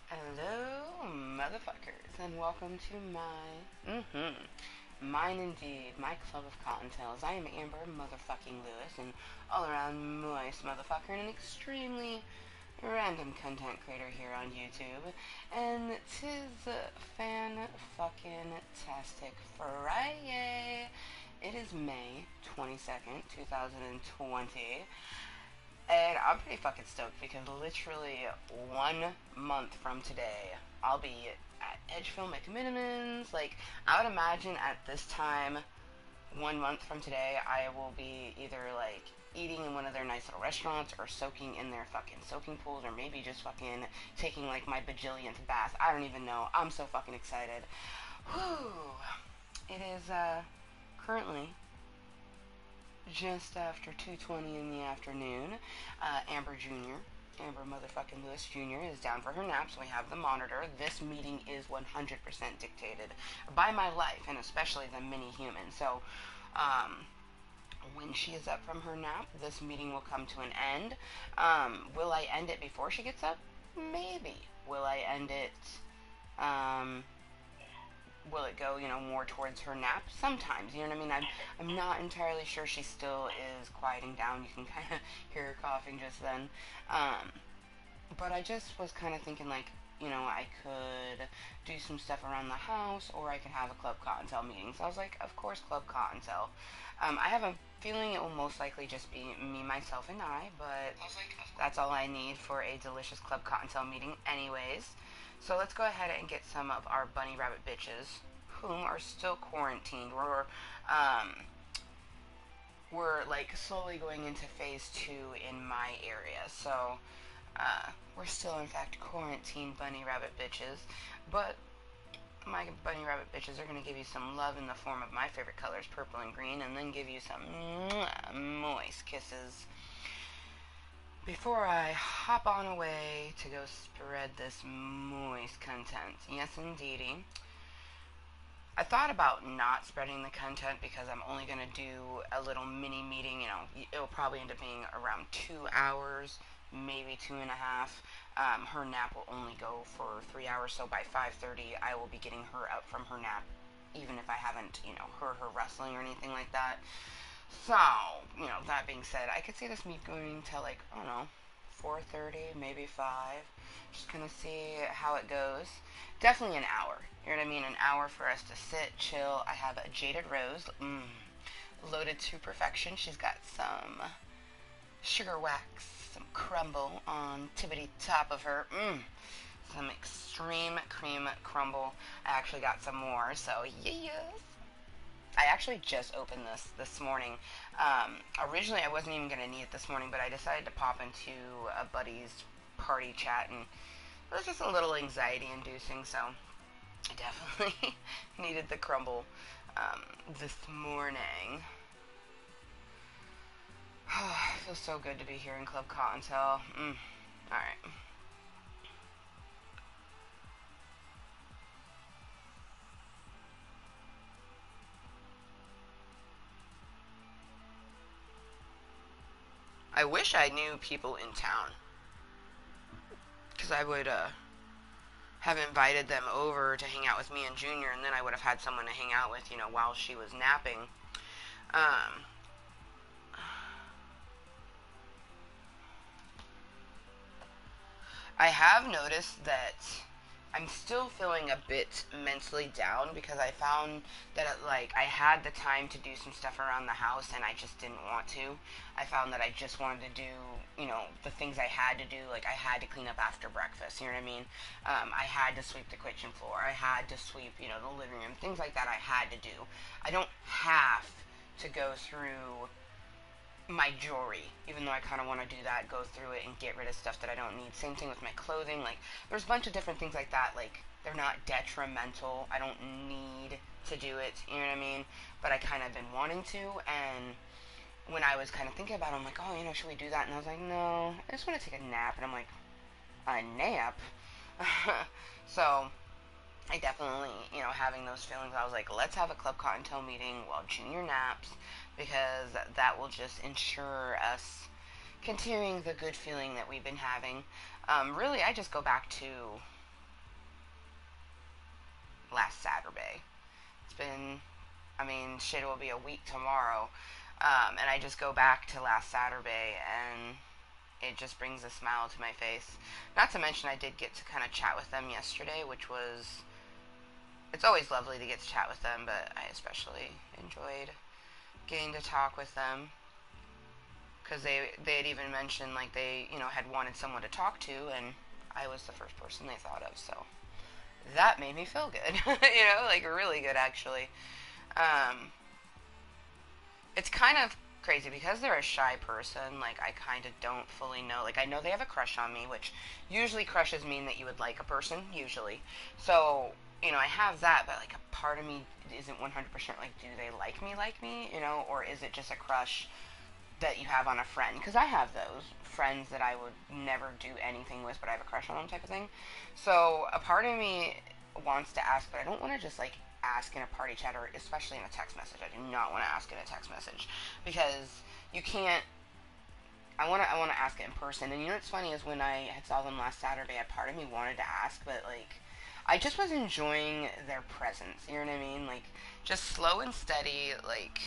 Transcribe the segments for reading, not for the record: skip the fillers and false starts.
Hello, motherfuckers, and welcome to mine indeed, my club of cottontails. I am Amber motherfucking Lewis, an all-around moist motherfucker and an extremely random content creator here on YouTube. And tis Fanfuckintasic FriYAY. It is May 22nd, 2020. And I'm pretty fucking stoked because literally 1 month from today, I'll be at Edge Film at Minimums. Like, I would imagine at this time, 1 month from today, I will be either like eating in one of their nice little restaurants or soaking in their fucking soaking pools or maybe just fucking taking like my bajillionth bath. I don't even know. I'm so fucking excited. Whew. It is currently just after 2:20 in the afternoon. Amber motherfucking Lewis Jr. is down for her nap, so we have the monitor. This meeting is 100% dictated by my life, and especially the mini human. So, when she is up from her nap, this meeting will come to an end. Will I end it before she gets up? Maybe. Will I end it, will it go, more towards her nap? Sometimes, you know what I mean? I'm not entirely sure. She still is quieting down. You can kind of hear her coughing just then. But I just was kind of thinking, like, I could do some stuff around the house, or I could have a Club Kottontale meeting. So I was like, of course, Club Kottontale. I have a feeling it will most likely just be me, myself, and I, but that's all I need for a delicious Club Kottontale meeting anyways. So let's go ahead and get some of our bunny rabbit bitches whom are still quarantined. We're like slowly going into phase 2 in my area. So we're still in fact quarantined bunny rabbit bitches, but my bunny rabbit bitches are going to give you some love in the form of my favorite colors, purple and green, and then give you some moist kisses before I hop on away to go spread this moist content. Yes, indeedy. I thought about not spreading the content because I'm only going to do a little mini meeting. It'll probably end up being around 2 hours, maybe 2.5. Her nap will only go for 3 hours, so by 5:30 I will be getting her up from her nap, even if I haven't, heard her wrestling or anything like that. So, that being said, I could see this meet going till like, I don't know, 4:30, maybe 5. Just gonna see how it goes. Definitely an hour. You know what I mean? An hour for us to sit, chill. I have a Jaded Rose, loaded to perfection. She's got some sugar wax, some crumble on tippity top of her. Some extreme cream crumble. I actually got some more, so yes. I actually just opened this morning. Originally, I wasn't even going to need it this morning, but I decided to pop into a buddy's party chat, and it was just a little anxiety-inducing, so I definitely needed the crumble this morning. It feels so good to be here in Club Kottontale. Alright. I wish I knew people in town, because I would have invited them over to hang out with me and Junior, and then I would have had someone to hang out with, while she was napping. I have noticed that I'm still feeling a bit mentally down because I found that I had the time to do some stuff around the house and I just didn't want to. I found that I just wanted to do, the things I had to do. Like, I had to clean up after breakfast, you know what I mean? I had to sweep the kitchen floor. I had to sweep, the living room. Things like that I had to do. I don't have to go through my jewelry, even though I kind of want to do that, go through it and get rid of stuff that I don't need. Same thing with my clothing. Like, there's a bunch of different things like that. Like, they're not detrimental. I don't need to do it, you know what I mean? But I kind of been wanting to, and when I was kind of thinking about it, I'm like, oh, should we do that? And I was like, no, I just want to take a nap. And I'm like, a nap? So I definitely, having those feelings, I was like, let's have a Club Kottontale meeting while Junior naps, because that will just ensure us continuing the good feeling that we've been having. Really, I just go back to last Saturday. It's been, I mean, shit, it will be a week tomorrow. And I just go back to last Saturday, and it just brings a smile to my face. Not to mention, I did get to kind of chat with them yesterday, which was, it's always lovely to get to chat with them, but I especially enjoyed getting to talk with them, because they had even mentioned, like, they, you know, had wanted someone to talk to, and I was the first person they thought of, so that made me feel good. You know, like, really good, actually. It's kind of crazy because they're a shy person. Like, I kind of don't fully know. Like, I know they have a crush on me, which usually crushes mean that you would like a person, usually. So, you know, I have that, but, like, a part of me isn't 100% like, do they like me, you know, or is it just a crush that you have on a friend? Because I have those friends that I would never do anything with, but I have a crush on them type of thing. So, a part of me wants to ask, but I don't want to just, like, ask in a party chat, or especially in a text message. I do not want to ask in a text message, because you can't. I want to ask it in person. And you know what's funny is when I had saw them last Saturday, a part of me wanted to ask, but like I just was enjoying their presence. You know what I mean? Like, just slow and steady, like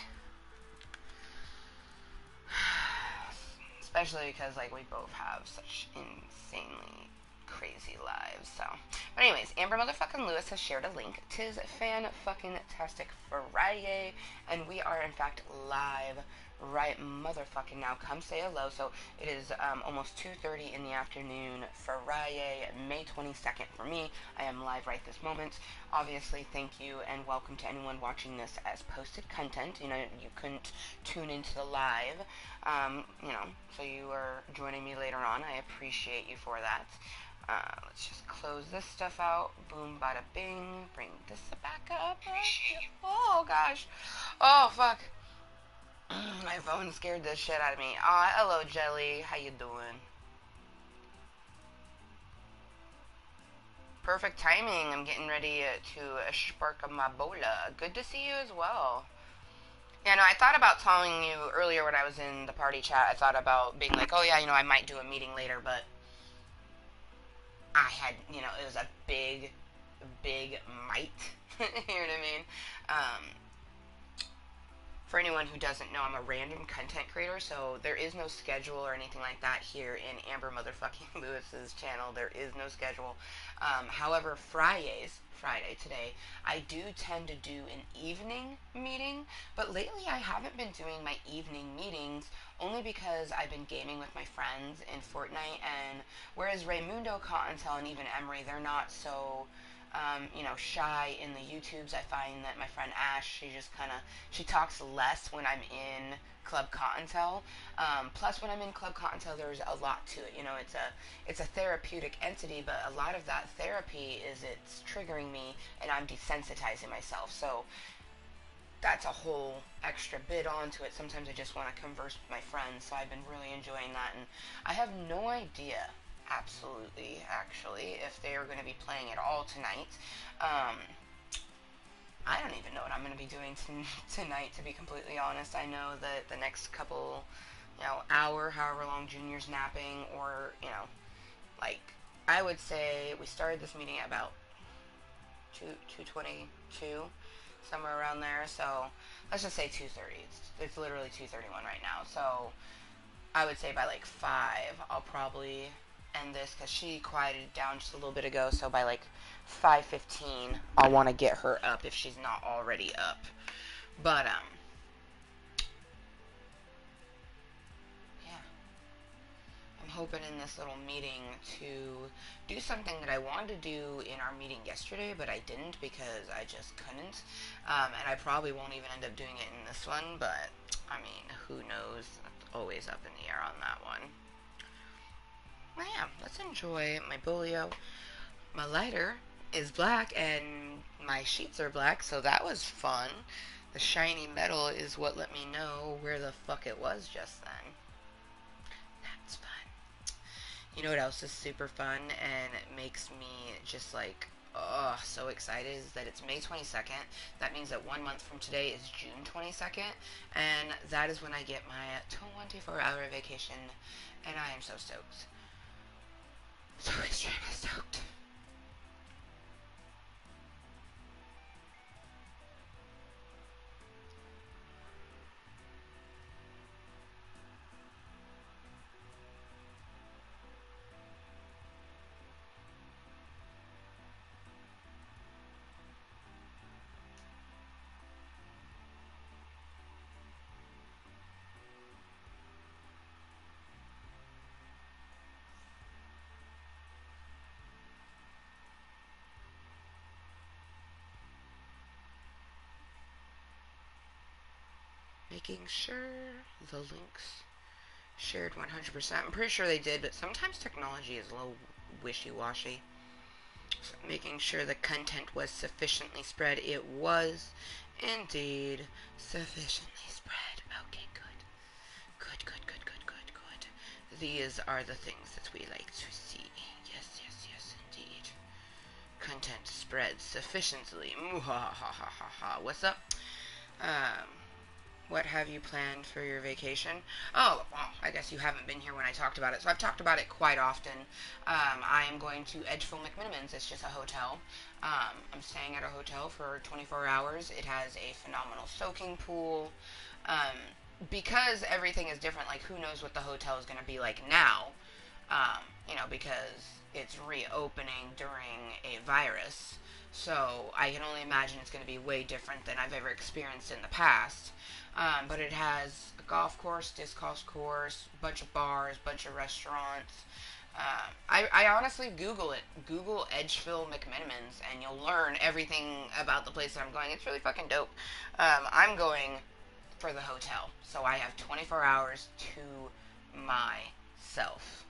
especially because like we both have such insanely crazy lives. So, but anyways, Amber motherfucking Lewis has shared a link. 'Tis Fanfuckintasic FriYAY, and we are in fact live right motherfucking now. Come say hello. So it is almost 2:30 in the afternoon. FriYAY, May 22nd for me. I am live right this moment. Obviously, thank you and welcome to anyone watching this as posted content. You know, you couldn't tune into the live, you know, so you are joining me later on. I appreciate you for that. Let's just close this stuff out. Boom, bada bing. Bring this back up. Oh, gosh. Oh, fuck. My phone scared the shit out of me. Hello, Jelly. How you doing? Perfect timing. I'm getting ready to spark my bola. Good to see you as well. Yeah, no, I thought about telling you earlier when I was in the party chat. I thought about being like, oh, yeah, you know, I might do a meeting later, but I had, you know, it was a big might. You know what I mean? For anyone who doesn't know, I'm a random content creator, so there is no schedule or anything like that here in Amber motherfucking Lewis's channel. There is no schedule. However, Friday today, I do tend to do an evening meeting, but lately I haven't been doing my evening meetings only because I've been gaming with my friends in Fortnite, and whereas Raymundo, Kottontale, and even Emery, they're not so you know, shy in the YouTubes. I find that my friend Ash, she talks less when I'm in Club Kottontale. Plus, when I'm in Club Kottontale, there's a lot to it. You know, it's a therapeutic entity, but a lot of that therapy is it's triggering me, and I'm desensitizing myself. So that's a whole extra bit onto it. Sometimes I just want to converse with my friends, so I've been really enjoying that, and I have no idea, absolutely, actually, if they are going to be playing at all tonight. I don't even know what I'm going to be doing tonight, to be completely honest. I know that the next couple, you know, hour, however long Junior's napping, or, you know, like, I would say we started this meeting at about 2:22, somewhere around there, so let's just say 2:30. It's literally 2:31 right now, so I would say by like 5 I'll probably end this, because she quieted down just a little bit ago, so by like 5:15 I'll want to get her up if she's not already up. But yeah, I'm hoping in this little meeting to do something that I wanted to do in our meeting yesterday, but I didn't because I just couldn't. And I probably won't even end up doing it in this one, but I mean, who knows? It's always up in the air on that one. Well, yeah, let's enjoy my bolio. My lighter is black and my sheets are black, so that was fun. The shiny metal is what let me know where the fuck it was just then. That's fun. You know what else is super fun and it makes me just like so excited is that it's May 22nd. That means that 1 month from today is June 22nd, and that is when I get my 24-hour vacation, and I am so stoked. So extremely stoked. Making sure the links shared 100%. I'm pretty sure they did, but sometimes technology is a little wishy-washy. So making sure the content was sufficiently spread. It was indeed sufficiently spread. Okay, good. Good, good, good, good, good, good. These are the things that we like to see. Yes, yes, yes, indeed. Content spread sufficiently. What's up? What have you planned for your vacation? Oh, well, I guess you haven't been here when I talked about it. So I've talked about it quite often. I am going to Edgeville McMinimans. It's just a hotel. I'm staying at a hotel for 24 hours. It has a phenomenal soaking pool. Because everything is different, like who knows what the hotel is going to be like now, because it's reopening during a virus. So I can only imagine it's going to be way different than I've ever experienced in the past. But it has a golf course, disc golf course, bunch of bars, bunch of restaurants. I honestly Google it. Google Edgeville McMinimans, and you'll learn everything about the place that I'm going. It's really fucking dope. I'm going for the hotel, so I have 24 hours to myself.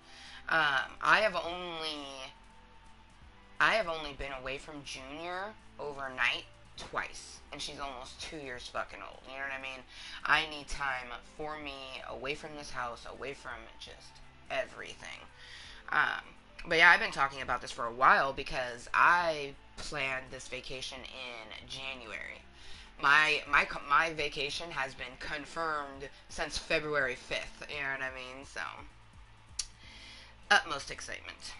I have only been away from Junior overnight twice, and she's almost 2 years fucking old. You know what I mean? I need time for me away from this house, away from just everything. But yeah, I've been talking about this for a while because I planned this vacation in January. My vacation has been confirmed since February 5th. You know what I mean? So, utmost excitement.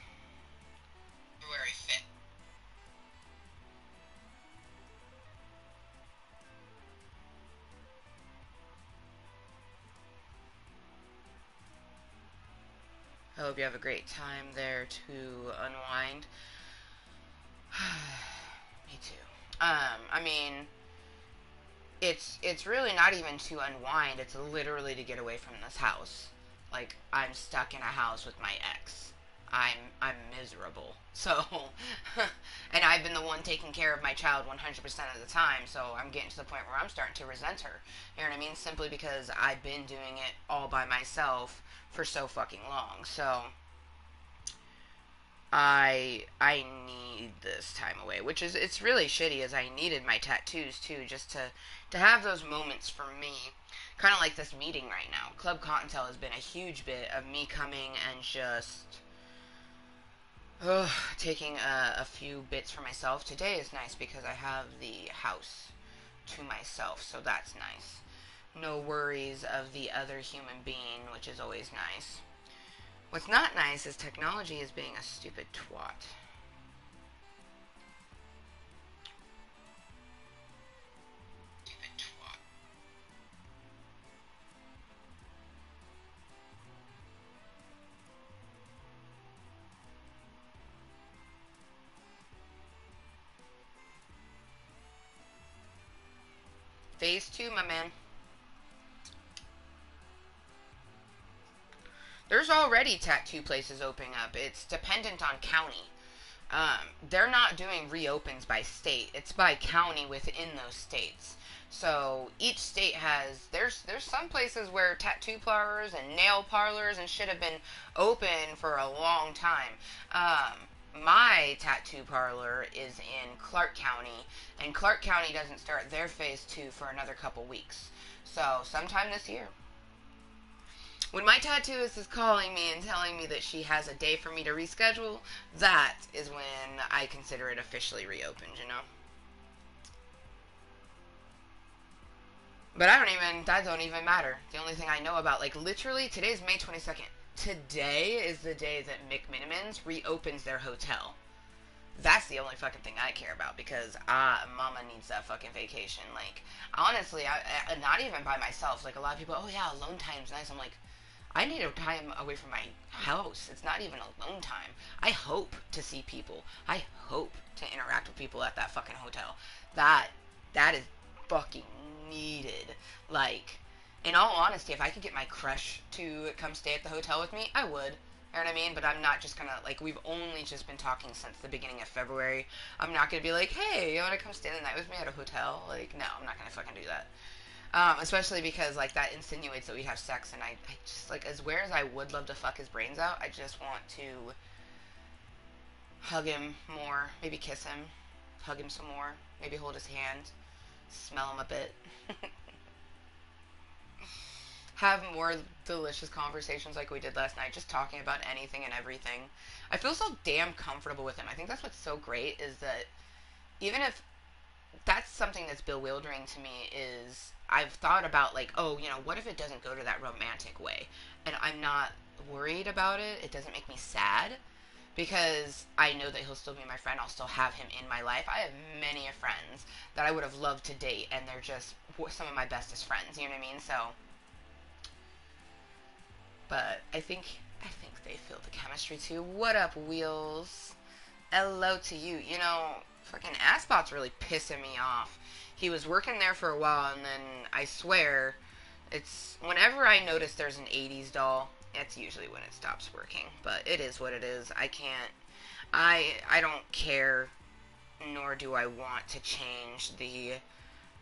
February 5th. I hope you have a great time there to unwind. Me too. I mean, it's really not even to unwind. It's literally to get away from this house. Like I'm stuck in a house with my ex. I'm miserable. So, and I've been the one taking care of my child 100% of the time. So I'm getting to the point where I'm starting to resent her. You know what I mean? Simply because I've been doing it all by myself for so fucking long. So I need this time away, which is it's really shitty as I needed my tattoos too, just to have those moments for me. Kind of like this meeting right now. Club Kottontale has been a huge bit of me coming and just taking a few bits for myself. Today is nice because I have the house to myself, so that's nice. No worries of the other human being, which is always nice. What's not nice is technology is being a stupid twat. Stupid twat. Phase 2, my man. There's already tattoo places opening up. It's dependent on county. They're not doing reopens by state. It's by county within those states. So each state has there's some places where tattoo parlors and nail parlors and shit have been open for a long time. My tattoo parlor is in Clark County, and Clark County doesn't start their phase 2 for another couple weeks. So sometime this year. When my tattooist is calling me and telling me that she has a day for me to reschedule, that is when I consider it officially reopened, you know? But that don't even matter. The only thing I know about, like, literally, today's May 22nd. Today is the day that McMinimans reopens their hotel. That's the only fucking thing I care about, because mama needs that fucking vacation. Like, honestly, I not even by myself. Like, a lot of people, oh yeah, alone time's nice. I'm like, I need a time away from my house. It's not even alone time. I hope to see people. I hope to interact with people at that fucking hotel. That is fucking needed. Like, in all honesty, if I could get my crush to come stay at the hotel with me, I would. You know what I mean? But I'm not just gonna, like, we've only just been talking since the beginning of February. I'm not gonna be like, hey, you wanna come stay the night with me at a hotel? Like, no, I'm not gonna fucking do that. Especially because, like, that insinuates that we have sex, and I just, like, as weird as I would love to fuck his brains out, I just want to hug him more, maybe kiss him, hug him some more, maybe hold his hand, smell him a bit. Have more delicious conversations like we did last night, just talking about anything and everything. I feel so damn comfortable with him. I think that's what's so great, is that even if that's something that's bewildering to me, is I've thought about, like, oh, you know, what if it doesn't go to that romantic way? And I'm not worried about it. It doesn't make me sad, because I know that he'll still be my friend. I'll still have him in my life. I have many friends that I would have loved to date, and they're just some of my bestest friends, you know what I mean? So, but I think they feel the chemistry too. What up, Wheels? Hello to you. You know, fucking Assbot's really pissing me off. He was working there for a while, and then I swear, it's whenever I notice there's an 80s doll, that's usually when it stops working. But it is what it is. I can't. I don't care, nor do I want to change the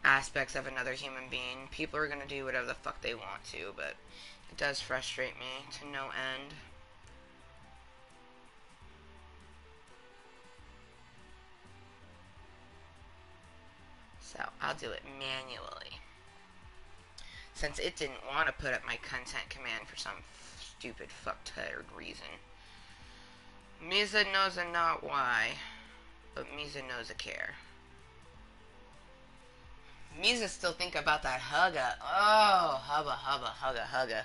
aspects of another human being. People are gonna do whatever the fuck they want to, but it does frustrate me to no end. So I'll do it manually, since it didn't want to put up my content command for some stupid fucktard reason. Misa knows a not why, but Misa knows a care. Misa still think about that hugga. Oh, hugga.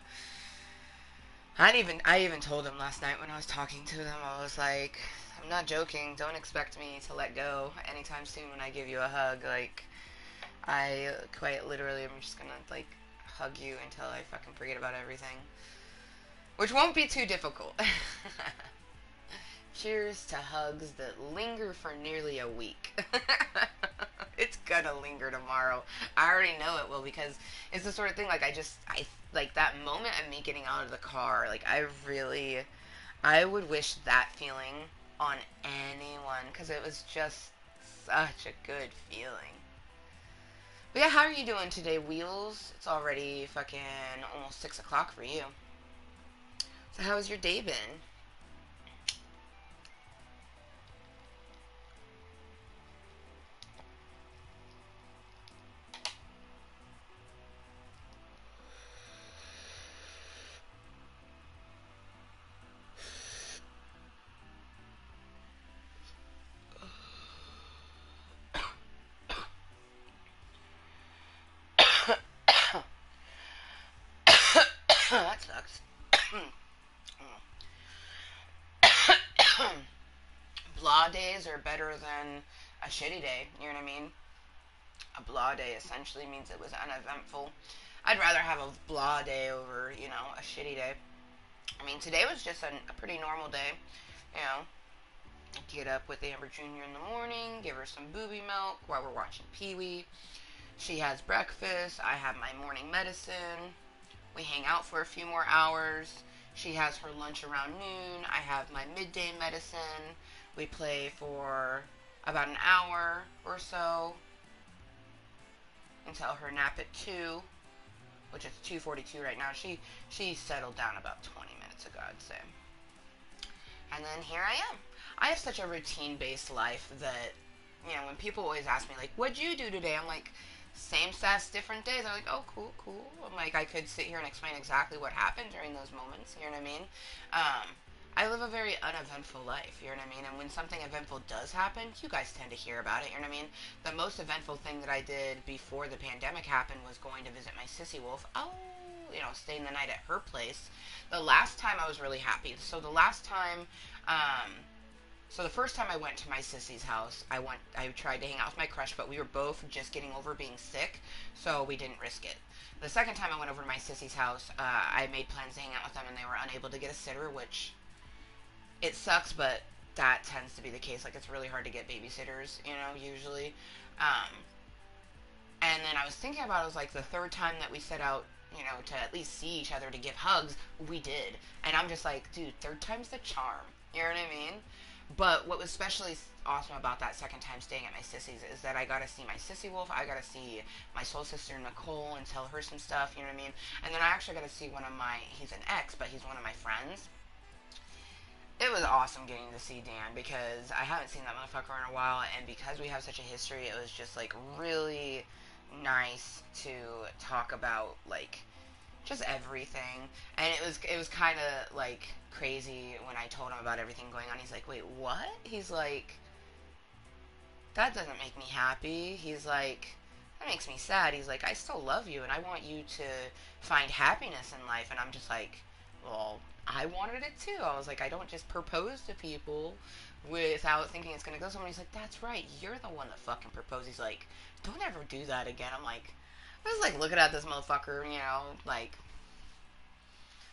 I even told him last night when I was talking to them, I was like, I'm not joking, don't expect me to let go anytime soon when I give you a hug. Like, I quite literally am just gonna, like, hug you until I fucking forget about everything. Which won't be too difficult. Cheers to hugs that linger for nearly a week. It's gonna linger tomorrow. I already know it will, because it's the sort of thing, like, I like, that moment of me getting out of the car, like, I would wish that feeling on anyone, because it was just such a good feeling. But yeah, how are you doing today, Wheels? It's already fucking almost 6 o'clock for you. So how has your day been? That sucks. Blah days are better than a shitty day, you know what I mean? A blah day essentially means it was uneventful. I'd rather have a blah day over, you know, a shitty day. I mean, today was just a pretty normal day, you know. Get up with Amber Jr. in the morning, give her some booby milk while we're watching Pee-wee. She has breakfast, I have my morning medicine. We hang out for a few more hours. She has her lunch around noon. I have my midday medicine. We play for about an hour or so until her nap at 2, which is 2:42 right now. She settled down about 20 minutes ago, I'd say. And then here I am. I have such a routine-based life that, you know, when people always ask me, like, what'd you do today? I'm like, same stats, different days. I'm like, oh, cool, cool. I'm like, I could sit here and explain exactly what happened during those moments. You know what I mean? Um, I live a very uneventful life. You know what I mean? And when something eventful does happen, you guys tend to hear about it. You know what I mean? The most eventful thing that I did before the pandemic happened was going to visit my sissy wolf. Oh, you know, staying the night at her place. The last time I was really happy. So the last time, um, so the first time I went to my sissy's house, I tried to hang out with my crush, but we were both just getting over being sick, so we didn't risk it. The second time I went over to my sissy's house, I made plans to hang out with them, and they were unable to get a sitter, which it sucks, but that tends to be the case. Like, it's really hard to get babysitters, you know, usually. Um, and then I was thinking about it, I was like, the third time that we set out, you know, to at least see each other, to give hugs, we did. And I'm just like, dude, third time's the charm. You know what I mean? But what was especially awesome about that second time staying at my sissy's is that I got to see my sissy wolf. I got to see my soul sister Nicole and tell her some stuff. You know what I mean? And then I actually got to see one of my. He's an ex, but he's one of my friends. It was awesome getting to see Dan because I haven't seen that motherfucker in a while, and because we have such a history, it was just like really nice to talk about like just everything. And it was kind of like crazy when I told him about everything going on. He's like, wait, what? He's like, that doesn't make me happy. He's like, that makes me sad. He's like, I still love you and I want you to find happiness in life. And I'm just like, well, I wanted it too. I was like, I don't just propose to people without thinking it's gonna go somewhere. He's like, that's right, you're the one that fucking proposed. He's like, don't ever do that again. I'm like, I was like looking at this motherfucker, you know, like,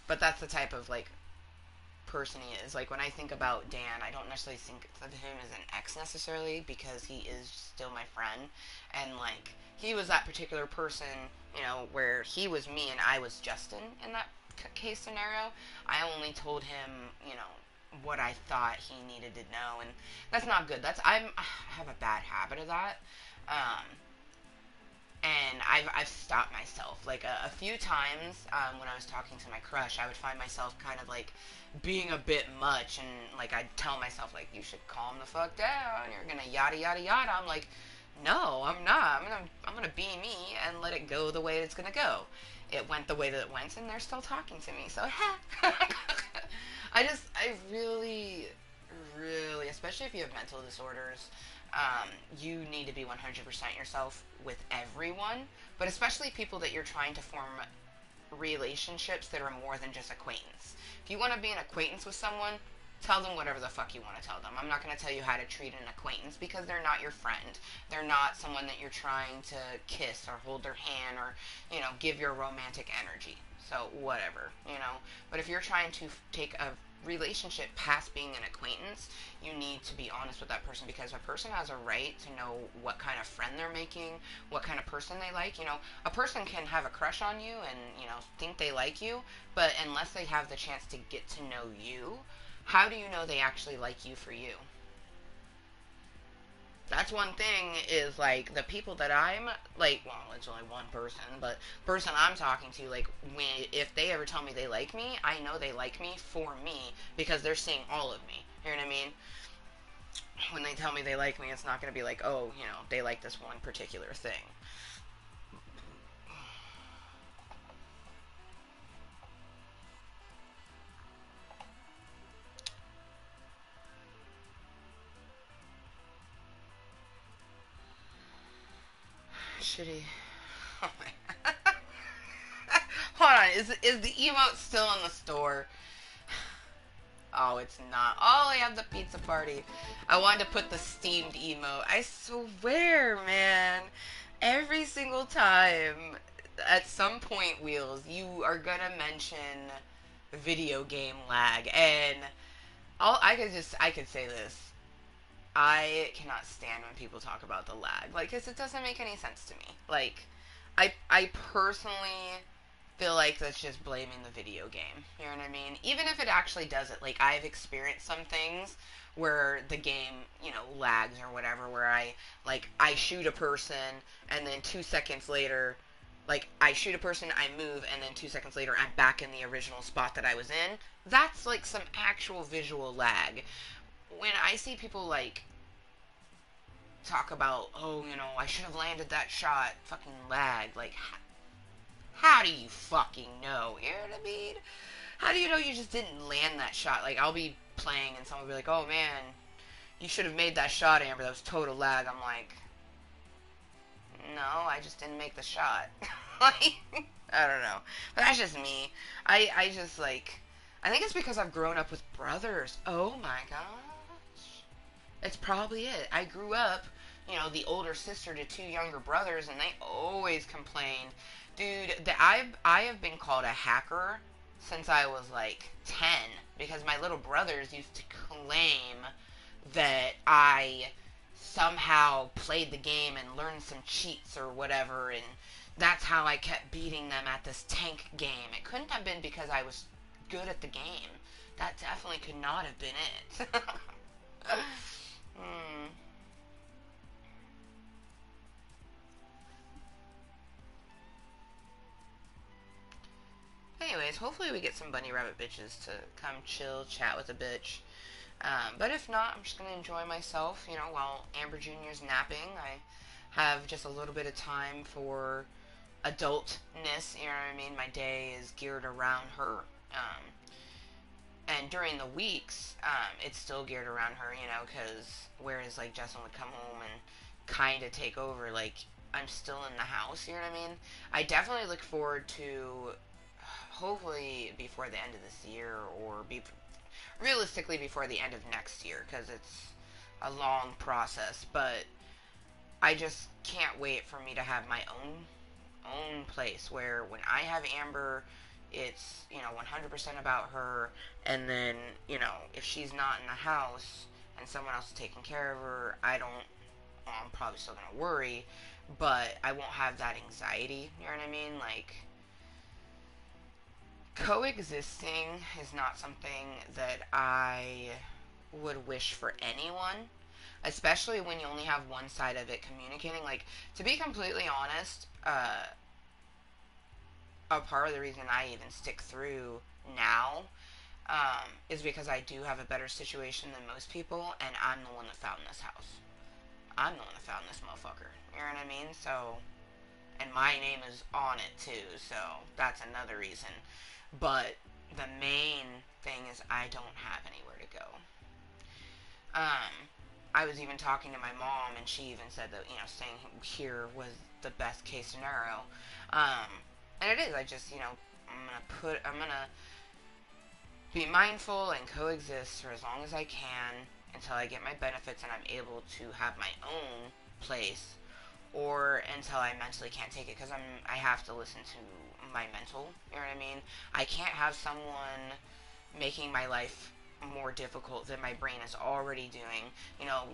but that's the type of like person he is. Like when I think about Dan, I don't necessarily think of him as an ex necessarily because he is still my friend, and like he was that particular person, you know, where he was me and I was Justin in that case scenario. I only told him, you know, what I thought he needed to know, and that's not good. I have a bad habit of that. Um, and I've stopped myself like a few times when I was talking to my crush. I would find myself kind of like being a bit much, and like I'd tell myself like, you should calm the fuck down, you're gonna yada yada yada. I'm like, no, I'm not. I'm gonna be me and let it go the way it's gonna go. It went the way that it went, and they're still talking to me, so I really, really, especially if you have mental disorders, you need to be 100% yourself with everyone, but especially people that you're trying to form relationships that are more than just acquaintance. If you want to be an acquaintance with someone, tell them whatever the fuck you want to tell them. I'm not going to tell you how to treat an acquaintance because they're not your friend. They're not someone that you're trying to kiss or hold their hand or, you know, give your romantic energy. So, whatever, you know. But if you're trying to take a relationship past being an acquaintance, you need to be honest with that person because a person has a right to know what kind of friend they're making, what kind of person they like. You know, a person can have a crush on you and, you know, think they like you, but unless they have the chance to get to know you, how do you know they actually like you for you? That's one thing is like the people that I'm like, well, it's only one person, but person I'm talking to, like, if they ever tell me they like me, I know they like me for me because they're seeing all of me. You know what I mean? When they tell me they like me, it's not going to be like, oh, you know, they like this one particular thing. Shitty. Oh my. Hold on, is the emote still in the store? Oh, it's not. Oh, I have the pizza party. I wanted to put the steamed emote. I swear, man. Every single time, at some point, Wheels, you are gonna mention video game lag. And I could say this. I cannot stand when people talk about the lag. Like, 'cause it doesn't make any sense to me. Like, I personally feel like that's just blaming the video game. You know what I mean? Even if it actually does it. Like, I've experienced some things where the game, you know, lags or whatever, where I shoot a person, and then 2 seconds later, like, I shoot a person, I move, and then 2 seconds later, I'm back in the original spot that I was in. That's, like, some actual visual lag. When I see people, like, talk about, oh, I should have landed that shot, fucking lag. Like, how do you fucking know? You know what I mean? How do you know you just didn't land that shot? Like, I'll be playing and someone will be like, oh man, you should have made that shot, Amber. That was total lag. I'm like, no, I just didn't make the shot. Like, I don't know. But that's just me. I just, like, I think it's because I've grown up with brothers. Oh my gosh. That's probably it. I grew up, the older sister to two younger brothers, and they always complained. Dude, I have been called a hacker since I was like 10 because my little brothers used to claim that I somehow played the game and learned some cheats or whatever, and that's how I kept beating them at this tank game. It couldn't have been because I was good at the game. That definitely could not have been it. hmm. Anyways, hopefully we get some bunny rabbit bitches to come chill, chat with a bitch. But if not, I'm just going to enjoy myself, while Amber Jr.'s napping. I have just a little bit of time for adultness, you know what I mean? My day is geared around her. And during the weeks, it's still geared around her, because whereas, like, Justin would come home and kind of take over, like, I'm still in the house, you know what I mean? I definitely look forward to, hopefully, before the end of this year, or realistically before the end of next year, because it's a long process, but I just can't wait for me to have my own place where when I have Amber, it's 100% about her, and then if she's not in the house and someone else is taking care of her, I'm probably still gonna worry, but I won't have that anxiety, you know what I mean? Like, coexisting is not something that I would wish for anyone, especially when you only have one side of it communicating. Like, to be completely honest, a part of the reason I even stick through now is because I do have a better situation than most people, and I'm the one that found this house. I'm the one that found this motherfucker. You know what I mean? So, and my name is on it too, so that's another reason. But the main thing is I don't have anywhere to go. I was even talking to my mom, and she even said that, staying here was the best case scenario. And it is. I just, I'm gonna be mindful and coexist for as long as I can until I get my benefits and I'm able to have my own place, or until I mentally can't take it, because I have to listen to my mental, you know what I mean? I can't have someone making my life more difficult than my brain is already doing.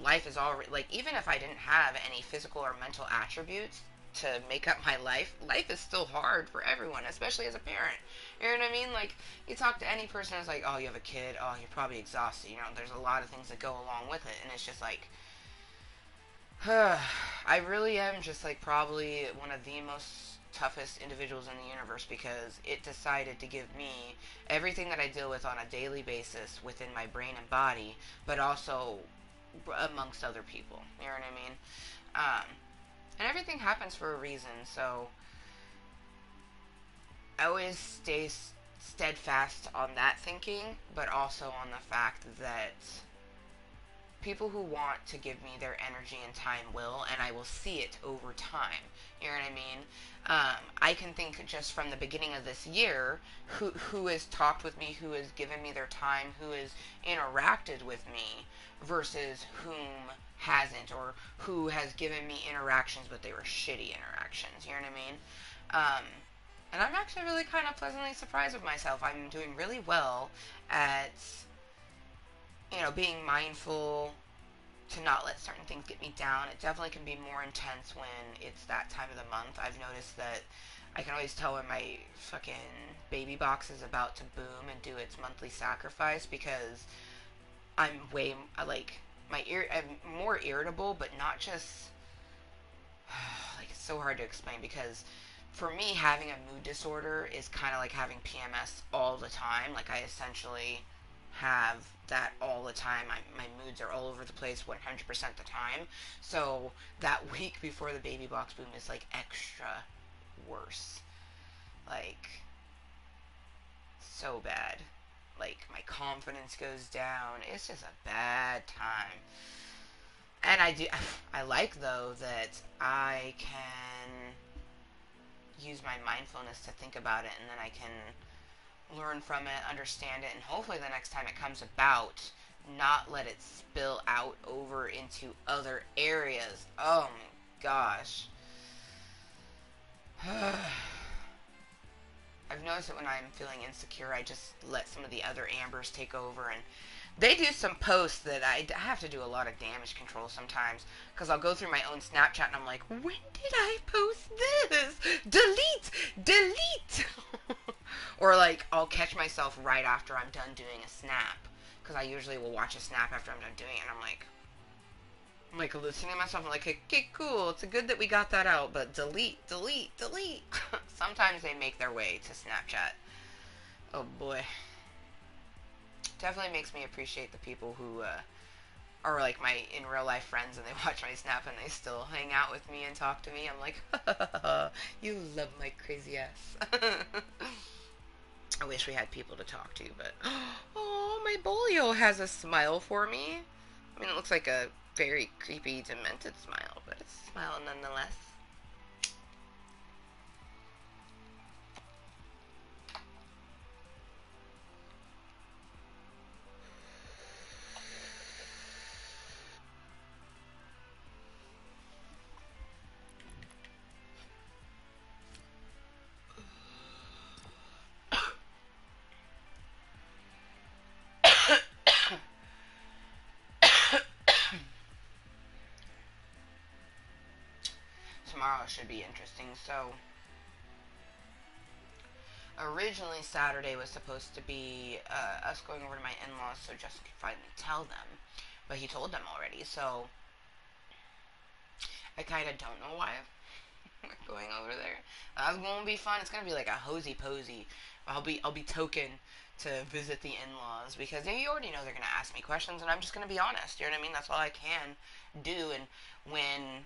Life is already, like, even if I didn't have any physical or mental attributes to make up my life is still hard for everyone, especially as a parent. You know what I mean? Like, you talk to any person that's like, oh, you have a kid, oh, you're probably exhausted. There's a lot of things that go along with it, and it's just like, I really am just, like, probably one of the most toughest individuals in the universe, because it decided to give me everything that I deal with on a daily basis within my brain and body, but also amongst other people. You know what I mean? And everything happens for a reason, so I always stay steadfast on that thinking, but also on the fact that people who want to give me their energy and time will, and I will see it over time. You know what I mean? I can think just from the beginning of this year, who has talked with me, who has given me their time, who has interacted with me, versus whom hasn't, or who has given me interactions but they were shitty interactions. You know what I mean? And I'm actually really kind of pleasantly surprised with myself. I'm doing really well at being mindful to not let certain things get me down. It definitely can be more intense when it's that time of the month. I've noticed that I can always tell when my fucking baby box is about to boom and do its monthly sacrifice, because I'm I'm more irritable, but not just, like, it's so hard to explain, because for me, having a mood disorder is kind of like having PMS all the time. Like, I essentially have that all the time. My moods are all over the place 100% of the time. So that week before the baby box boom is like extra worse. Like, so bad. Like, my confidence goes down. It's just a bad time. And I like, though, that I can use my mindfulness to think about it, and then I can learn from it, understand it, and hopefully the next time it comes about, not let it spill out over into other areas. Oh my gosh. I've noticed that when I'm feeling insecure, I just let some of the other Ambers take over, and they do some posts that I have to do a lot of damage control sometimes, because I'll go through my own Snapchat and I'm like, when did I post this? Delete! Delete! Or like, I'll catch myself right after I'm done doing a snap, because I usually will watch a snap after I'm done doing it, and I'm like listening to myself. I'm like, okay, cool. It's good that we got that out, but delete, delete, delete. Sometimes they make their way to Snapchat. Oh boy. Definitely makes me appreciate the people who are like my in real life friends, and they watch my snap and they still hang out with me and talk to me. I'm like, you love my crazy ass. I wish we had people to talk to, but oh, my Bolio has a smile for me. I mean, it looks like a very creepy, demented smile, but it's a smile nonetheless. Tomorrow should be interesting. So, originally Saturday was supposed to be us going over to my in-laws so Justin could finally tell them, but he told them already. So I kind of don't know why I'm going over there. That's gonna be fun. It's gonna be like a hosey posy. I'll be token to visit the in-laws, because you already know they're gonna ask me questions, and I'm just gonna be honest. You know what I mean? That's all I can do. And when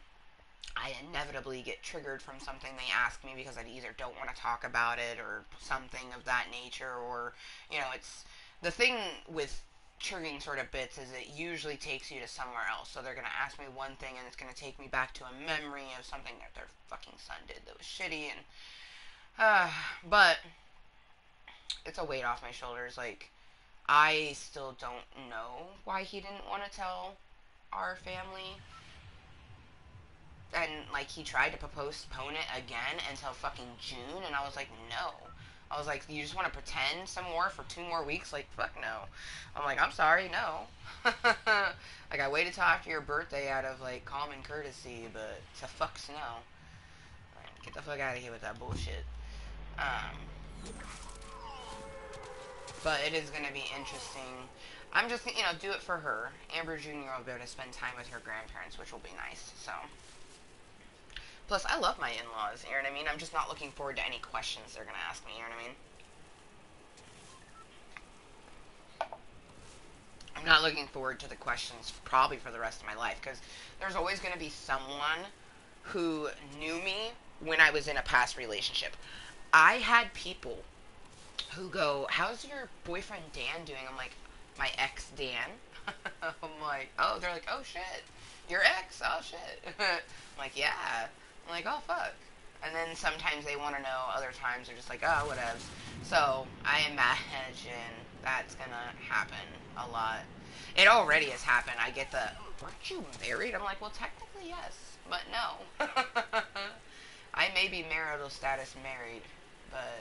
I inevitably get triggered from something they ask me, because I either don't want to talk about it or something of that nature, or, you know, it's the thing with triggering sort of bits is it usually takes you to somewhere else. So they're going to ask me one thing, and it's going to take me back to a memory of something that their fucking son did that was shitty. And but it's a weight off my shoulders. Like, I still don't know why he didn't want to tell our family. And, like, he tried to postpone it again until fucking June, and I was like, no. I was like, you just want to pretend some more for 2 more weeks? Like, fuck no. I'm like, I'm sorry, no. Like, I waited till after your birthday out of, like, common courtesy, but to fuck's no. Like, get the fuck out of here with that bullshit. But it is going to be interesting. I'm just, you know, do it for her. Amber Jr. will be able to spend time with her grandparents, which will be nice, so. Plus, I love my in-laws, you know what I mean? I'm just not looking forward to any questions they're going to ask me, you know what I mean? I'm not looking forward to the questions probably for the rest of my life, because there's always going to be someone who knew me when I was in a past relationship. I had people who go, how's your boyfriend Dan doing? I'm like, my ex Dan? I'm like, oh, they're like, oh shit, your ex? Oh shit. I'm like, yeah. I'm like, oh fuck. And then sometimes they want to know, other times they're just like, oh, whatever. So I imagine that's gonna happen a lot. It already has happened. I get the, weren't you married? I'm like, well, technically yes, but no. I may be marital status married, but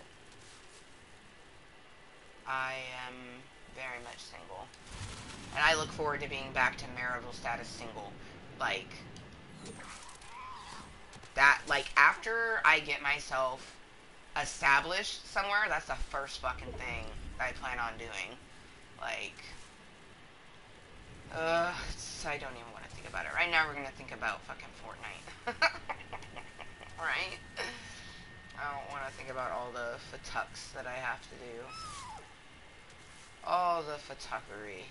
I am very much single. And I look forward to being back to marital status single. Like, that, like, after I get myself established somewhere, that's the first fucking thing that I plan on doing. Like, I don't even want to think about it. Right now we're gonna think about fucking Fortnite. Right? I don't want to think about all the fucks that I have to do. Oh, the photography.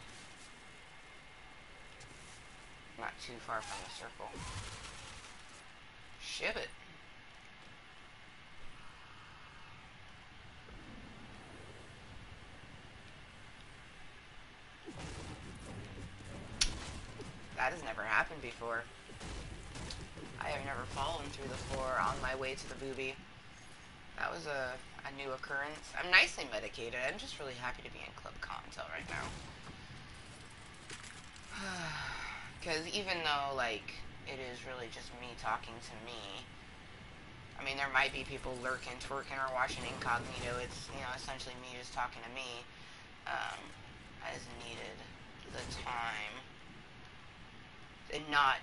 Not too far from the circle. Ship it. That has never happened before. I have never fallen through the floor on my way to the booby. That was a new occurrence. I'm nicely medicated. I'm just really happy to be in Klub Kottontale right now. Because even though, like, it is really just me talking to me, I mean, there might be people lurking, twerking, or watching incognito. It's, you know, essentially me just talking to me. I just needed the time and not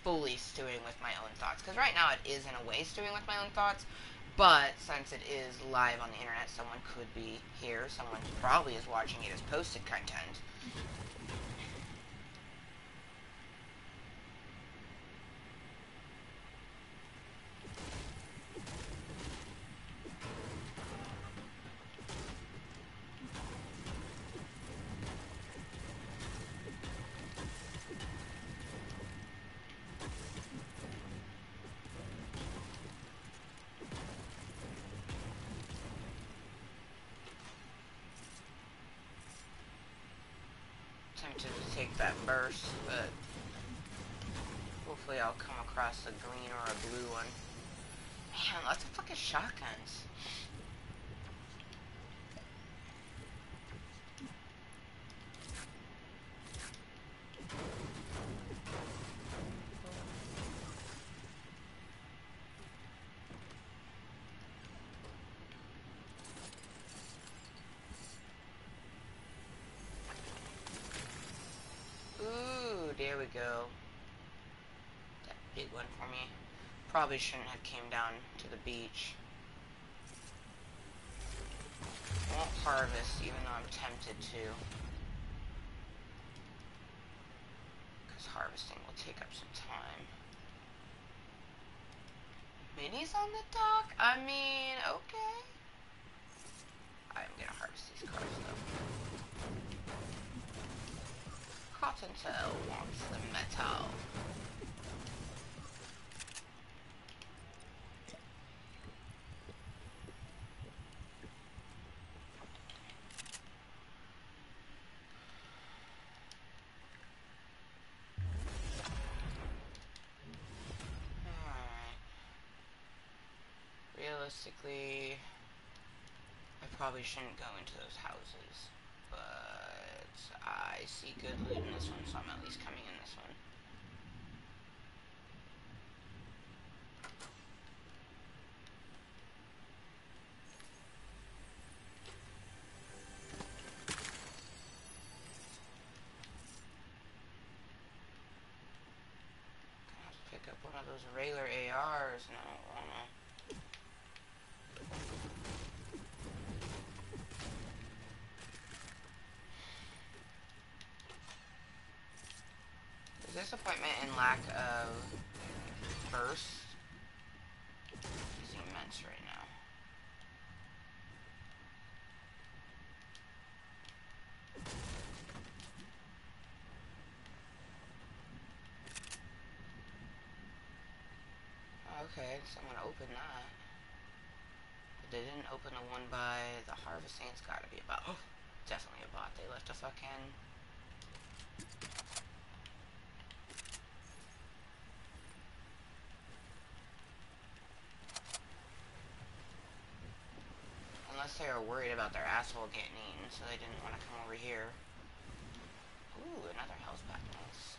fully stewing with my own thoughts. Because right now it is, in a way, stewing with my own thoughts. But since it is live on the internet, someone could be here. Someone probably is watching it as posted content. Tempted to take that burst, but hopefully I'll come across a green or a blue one. Man, lots of fucking shotguns. There we go. That big one for me. Probably shouldn't have came down to the beach. Won't harvest even though I'm tempted to. Because harvesting will take up some time. Minis on the dock? I mean, okay. I'm gonna harvest these cars though. Kottontale wants the metal. Alright. Realistically, I probably shouldn't go into those houses. But I see good loot in this one, so I'm at least coming in this one. Gonna have to pick up one of those regular ARs, and I don't wanna. Disappointment and lack of burst is immense right now. Okay, someone opened that. But they didn't open the one by the harvesting. It's gotta be a bot. Oh, definitely a bot. They left a fucking... Unless they were worried about their asshole getting eaten, so they didn't want to come over here. Ooh, another health pack, nice.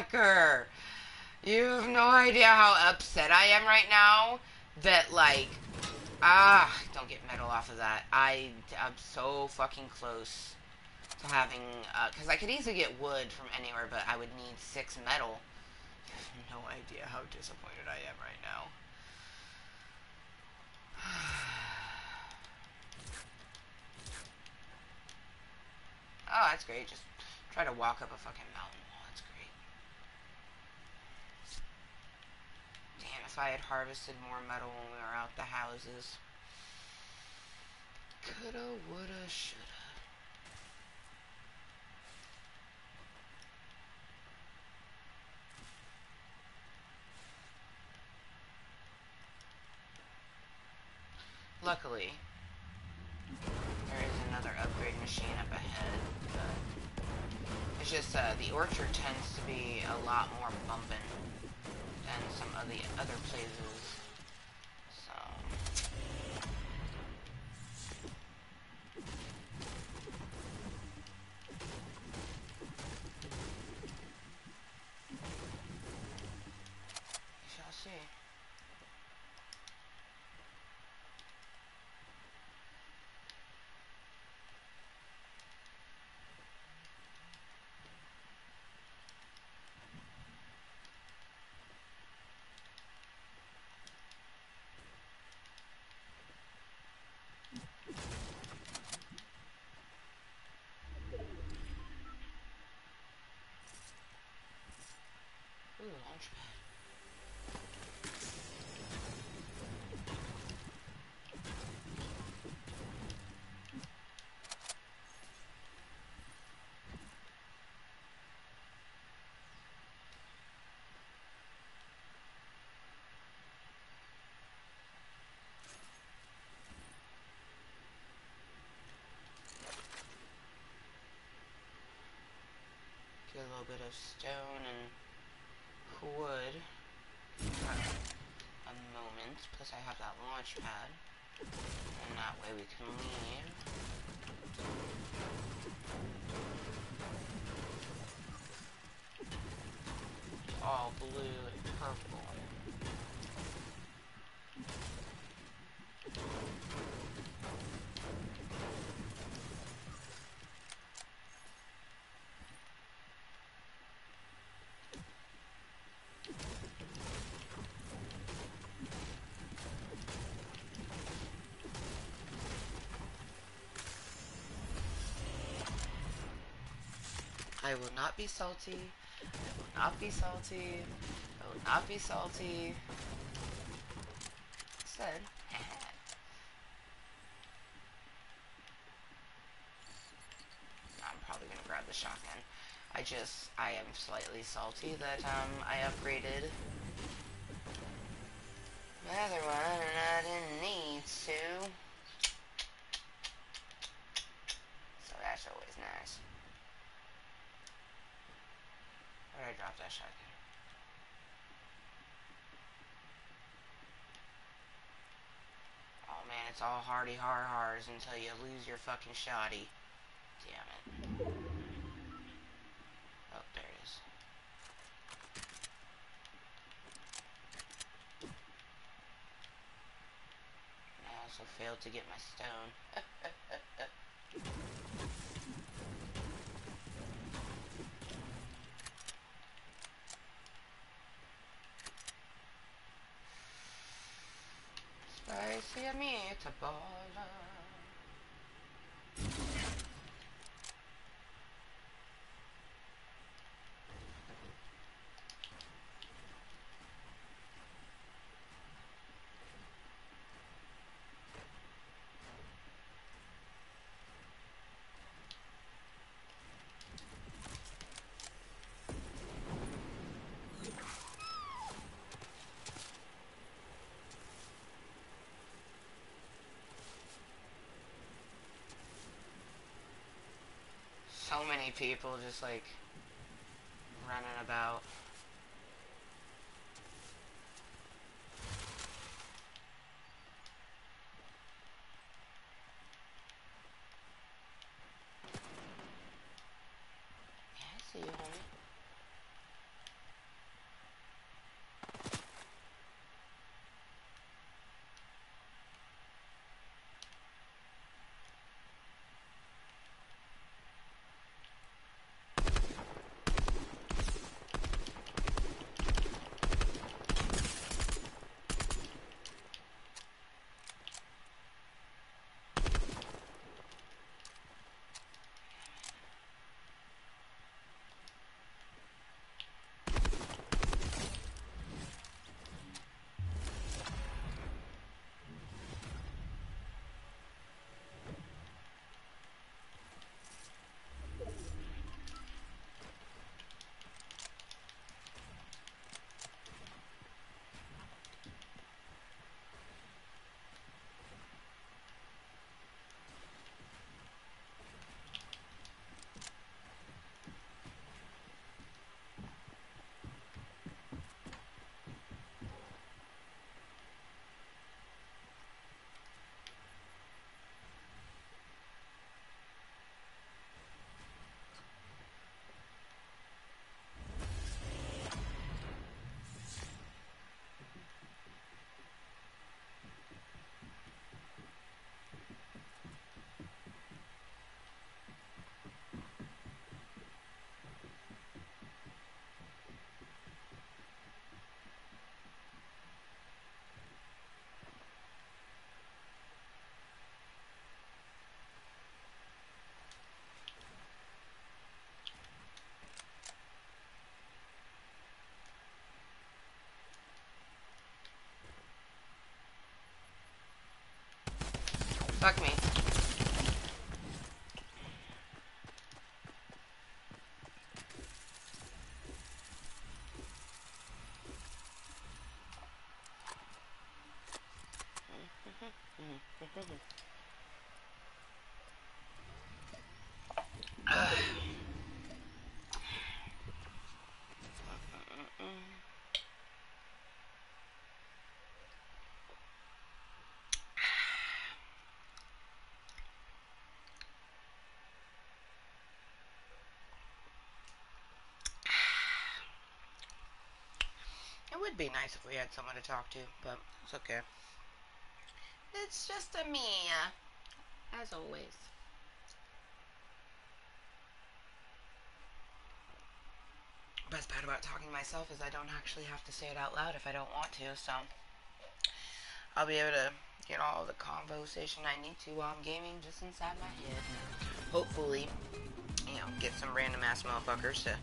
motherfucker. You have no idea how upset I am right now that, like, don't get metal off of that. I'm so fucking close to having, because I could easily get wood from anywhere, but I would need 6 metal. You have no idea how disappointed I am right now. Oh, that's great. Just try to walk up a fucking mountain wall. That's great. Damn, if I had harvested more metal when we were out the houses. Coulda, woulda, shoulda. Luckily, there is another upgrade machine up ahead, but it's just the orchard tends to be a lot more bumping than some of the other places. So we shall see. Ooh, launch pad. Get a little bit of stone and wood for a moment. Plus I have that launch pad. And that way we can leave. All blue and purple. I will not be salty. I will not be salty. I will not be salty. Instead, I'm probably gonna grab the shotgun. I am slightly salty that I upgraded my other one and I didn't need to. So that's always nice. Where did I drop that shotgun? Oh man, it's all hardy har-hars until you lose your fucking shotty. Damn it. Oh, there it is. I also failed to get my stone. Spicy meatball. So many people just like running about. Yeah, I see you, homie. It would be nice if we had someone to talk to, but it's okay. It's just a me, as always. Best part about talking to myself is I don't actually have to say it out loud if I don't want to, so I'll be able to get all the conversation I need to while I'm gaming just inside my head. Hopefully, you know, get some random ass motherfuckers to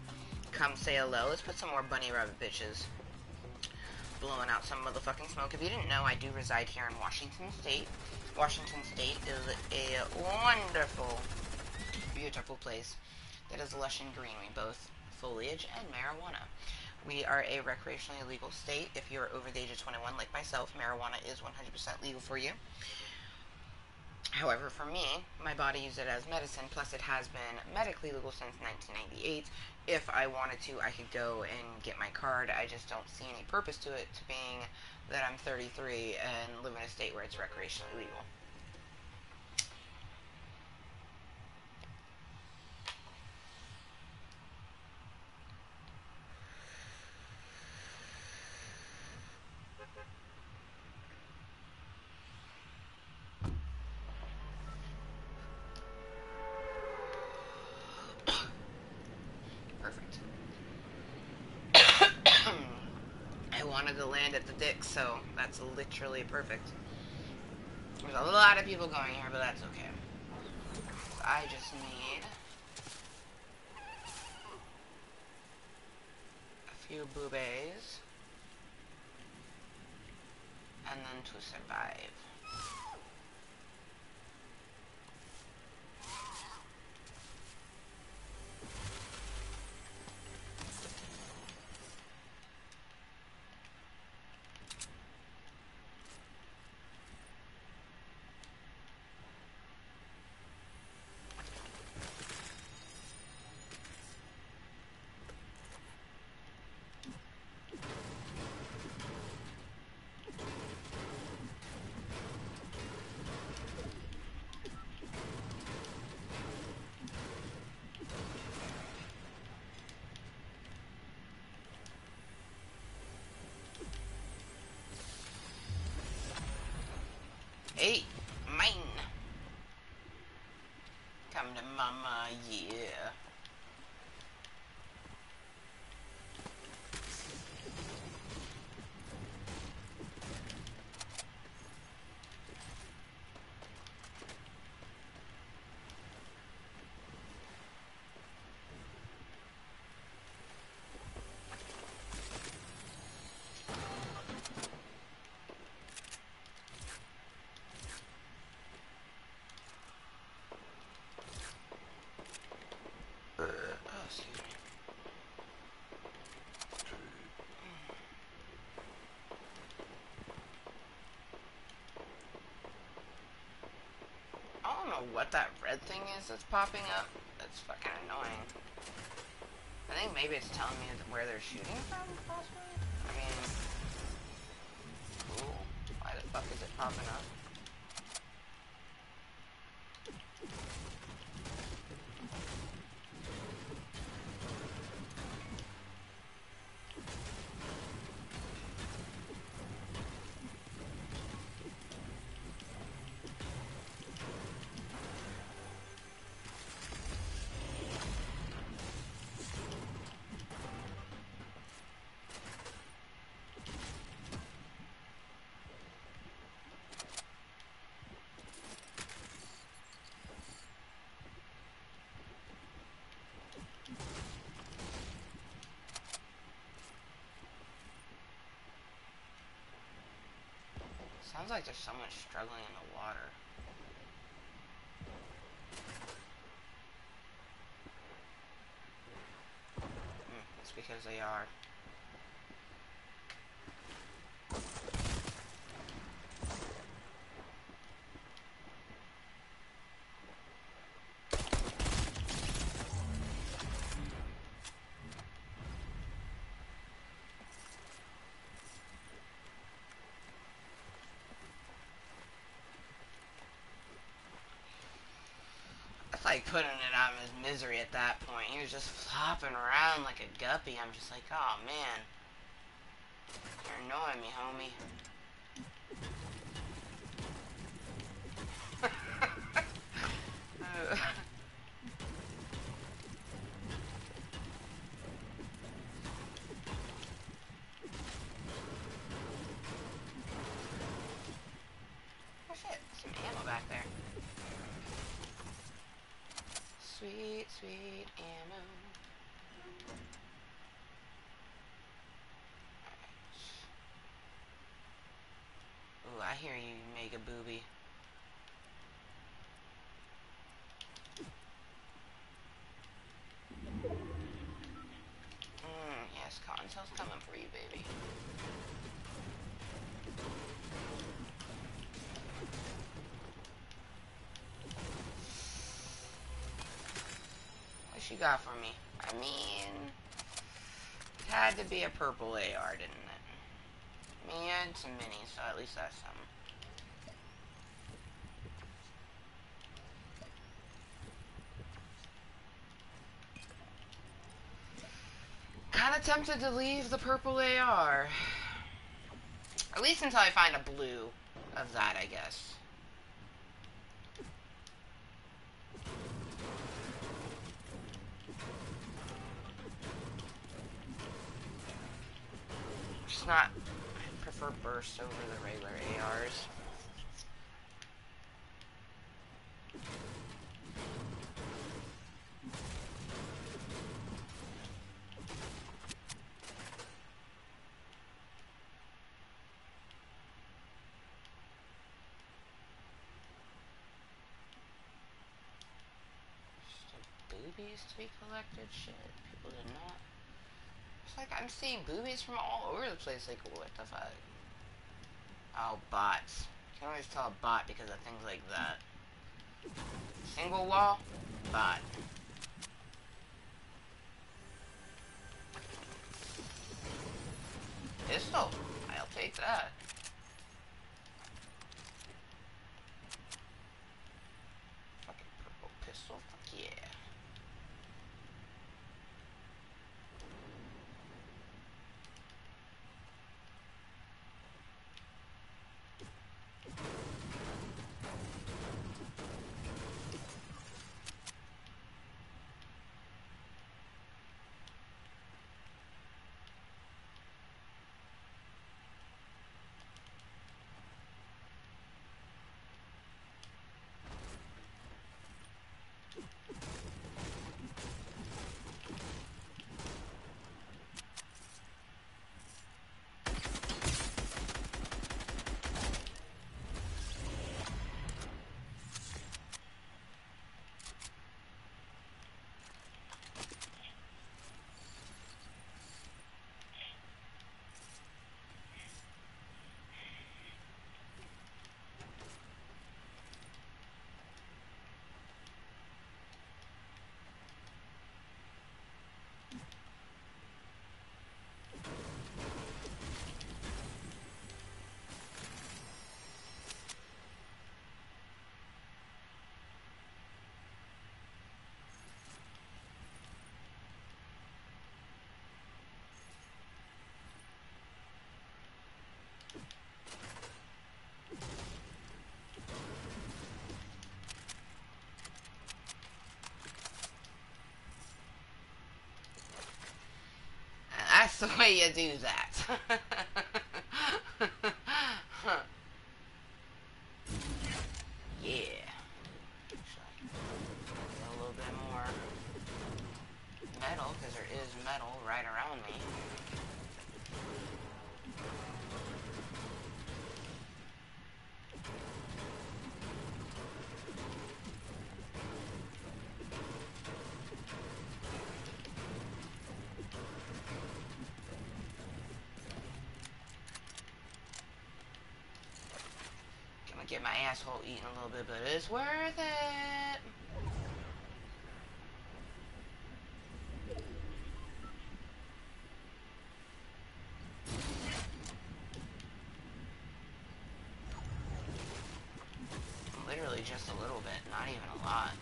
come say hello. Let's put some more bunny rabbit bitches blowing out some motherfucking smoke. If you didn't know, I do reside here in Washington State. Washington State is a wonderful, beautiful place that is lush and green. We both foliage and marijuana. We are a recreationally illegal state. If you're over the age of 21, like myself, marijuana is 100% legal for you. However, for me, my body uses it as medicine, plus it has been medically legal since 1998. If I wanted to, I could go and get my card. I just don't see any purpose to it, to being that I'm 33 and live in a state where it's recreationally legal. Perfect. I wanted to land at the dick, so that's literally perfect. There's a lot of people going here, but that's okay. I just need a few boobies and then to survive. Hey, mine. Come to mama, yeah. What that red thing is that's popping up. That's fucking annoying. I think maybe it's telling me where they're shooting from, possibly? I mean, cool. Why the fuck is it popping up? Sounds like there's someone struggling in the water. It's because they are. like putting it out of his misery at that point. He was just flopping around like a guppy. I'm just like, oh man, you're annoying me, homie. Oh shit, some ammo back there. Sweet, sweet ammo. Ooh, I hear you, mega booby. Yes, Kottontale's coming for you, baby. What you got for me? I mean, it had to be a purple AR, didn't it? I mean, you had some minis, so at least that's something. Kind of tempted to leave the purple AR. At least until I find a blue of that, I guess. Just not... I prefer burst over the regular ARs. Boobies to be collected? Shit, people did not. It's like I'm seeing boobies from all over the place. Like, what the fuck? Oh, bots. You can always tell a bot because of things like that. Single wall? Bot. Pistol? I'll take that. Fucking purple pistol? Fuck yeah. That's the way you do that. Yeah. A little bit more metal, because there is metal right around me. Get my asshole eaten a little bit, but it's worth it. Literally just a little bit, not even a lot.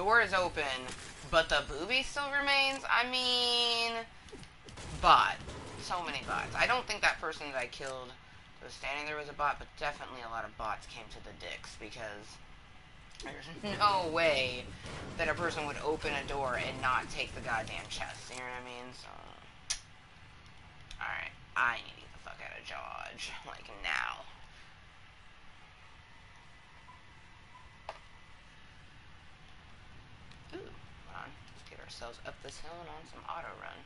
door is open, but the booby still remains. I mean, bot. So many bots. I don't think that person that I killed that was standing there was a bot, but definitely a lot of bots came to the dicks, because there's no way that a person would open a door and not take the goddamn chest. You know what I mean? So, alright. I need to get the fuck out of Dodge. Like, now. Ooh, hold on. Let's get ourselves up this hill and on some auto run.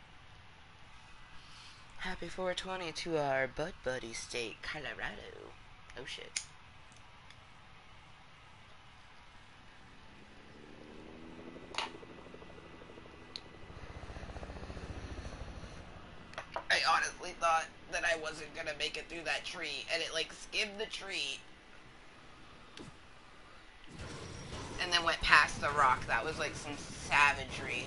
Happy 420 to our butt buddy state, Colorado. Oh shit. I honestly thought that I wasn't gonna make it through that tree, and it like skimmed the tree and then went past the rock. That was like some savagery.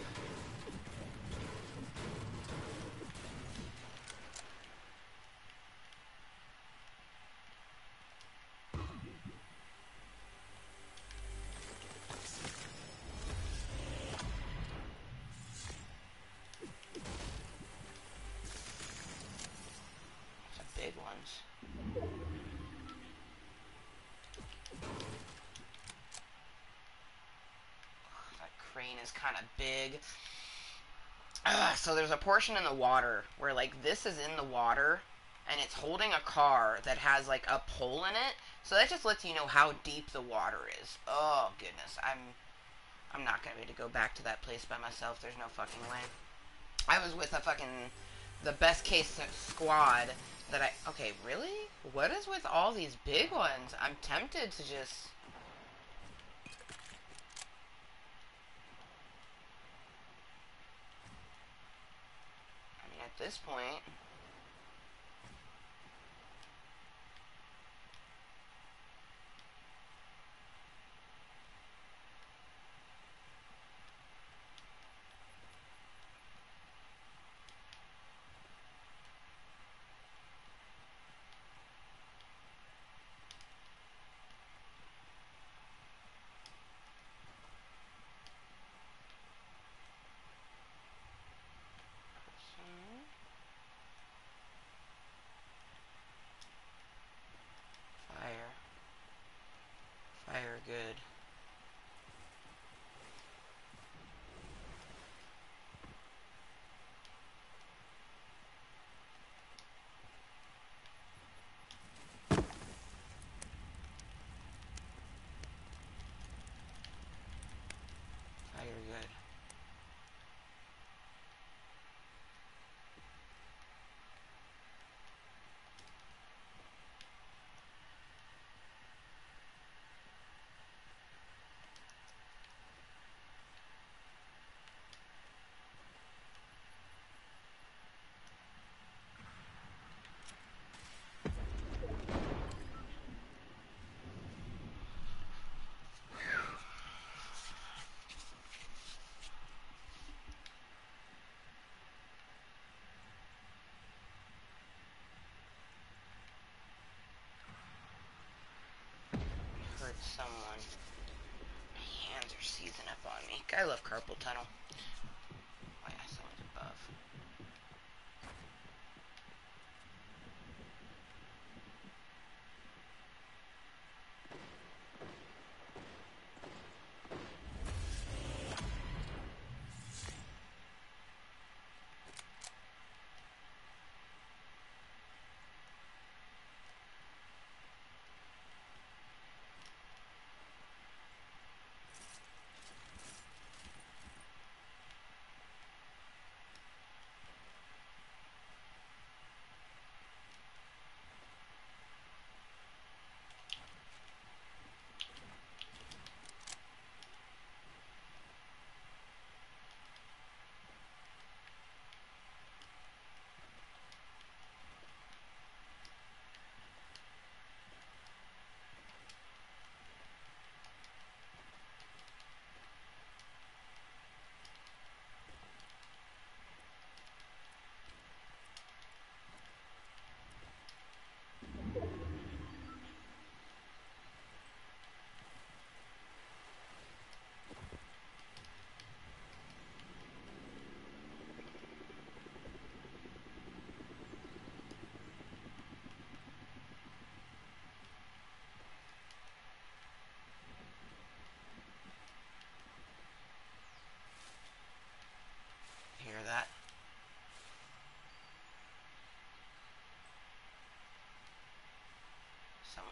Big ones. That crane is kind of big. So there's a portion in the water where like this is in the water and it's holding a car that has like a pole in it. So that just lets you know how deep the water is. Oh goodness, I'm not gonna be able to go back to that place by myself. There's no fucking way. I was with a fucking the best case squad that I... Okay, really? What is with all these big ones? I'm tempted to just... I mean, at this point... Fire good. Fire good. Hurt someone. My hands are seizing up on me. I love carpal tunnel. Oh yeah, someone's above.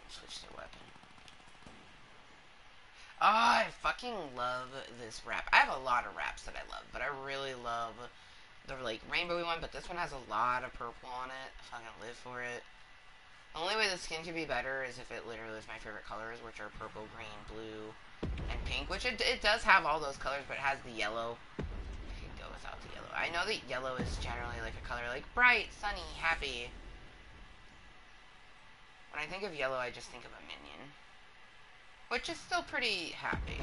Switch to weapon. Oh, I fucking love this wrap. I have a lot of wraps that I love, but I really love the like rainbowy one, but this one has a lot of purple on it. I fucking live for it. The only way the skin could be better is if it literally is my favorite colors, which are purple, green, blue, and pink, which it does have all those colors, but it has the yellow. I could go without the yellow. I know that yellow is generally like a color like bright, sunny, happy. When I think of yellow, I just think of a minion, which is still pretty happy.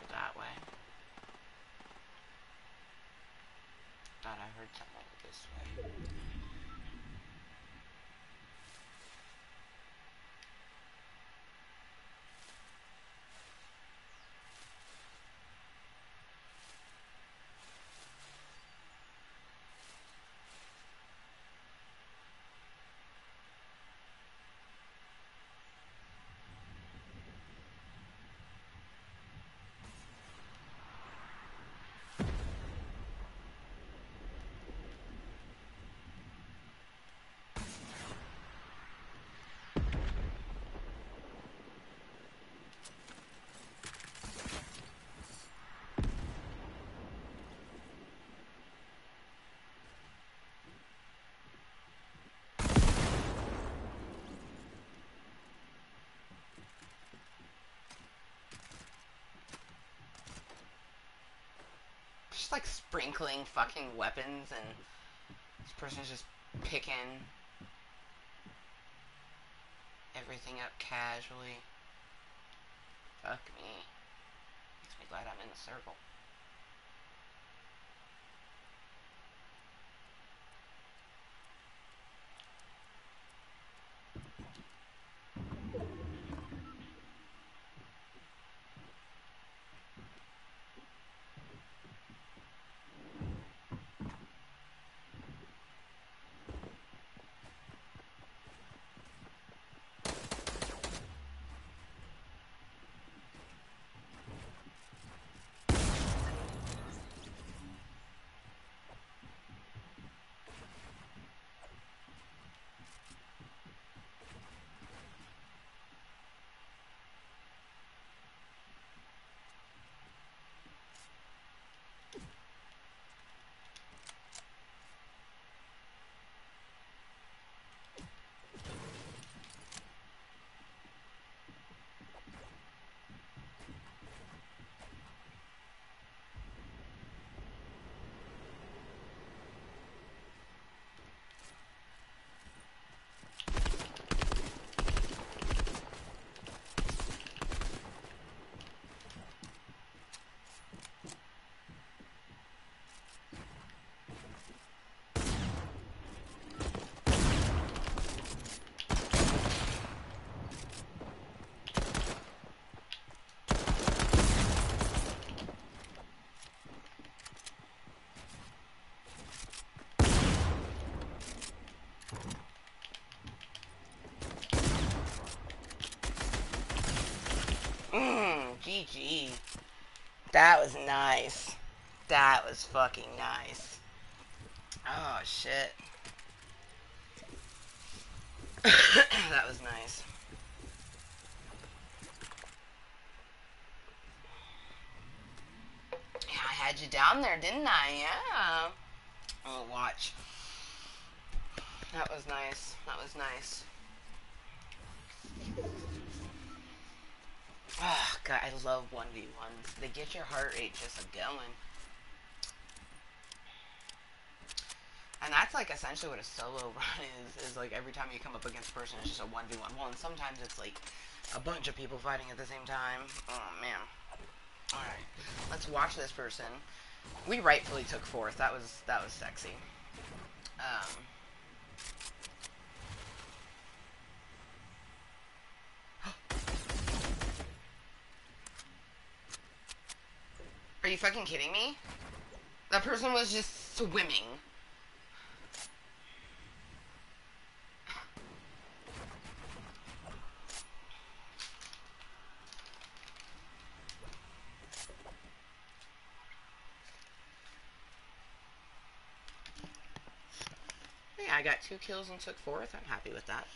That way. Thought I heard something this way. Just like sprinkling fucking weapons, and this person's just picking everything up casually. Fuck me. Makes me glad I'm in the circle. GG. That was nice. That was fucking nice. Oh, shit. That was nice. Yeah, I had you down there, didn't I? Yeah. Oh, watch. That was nice. That was nice. Oh, God, I love 1v1s. They get your heart rate just going. And that's like essentially what a solo run is like every time you come up against a person, it's just a 1v1. Well, and sometimes it's like a bunch of people fighting at the same time. Oh, man. Alright, let's watch this person. We rightfully took fourth. That was sexy. Are you fucking kidding me? That person was just swimming. I got 2 kills and took 4th. I'm happy with that.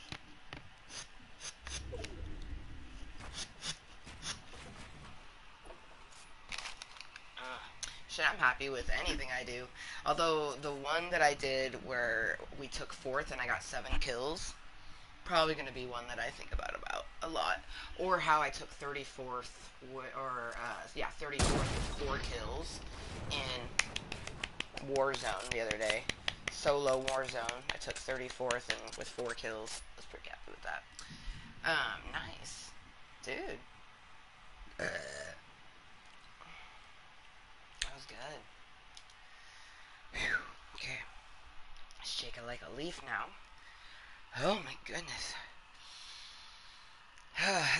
Shit, I'm happy with anything I do. Although, the one that I did where we took 4th and I got 7 kills, probably going to be one that I think about a lot. Or how I took 34th, yeah, 34th with 4 kills in Warzone the other day. Solo Warzone. I took 34th and with 4 kills. I was pretty happy with that. Nice. Dude. That was good. Whew. Okay. Shaking like a leaf now. Oh my goodness.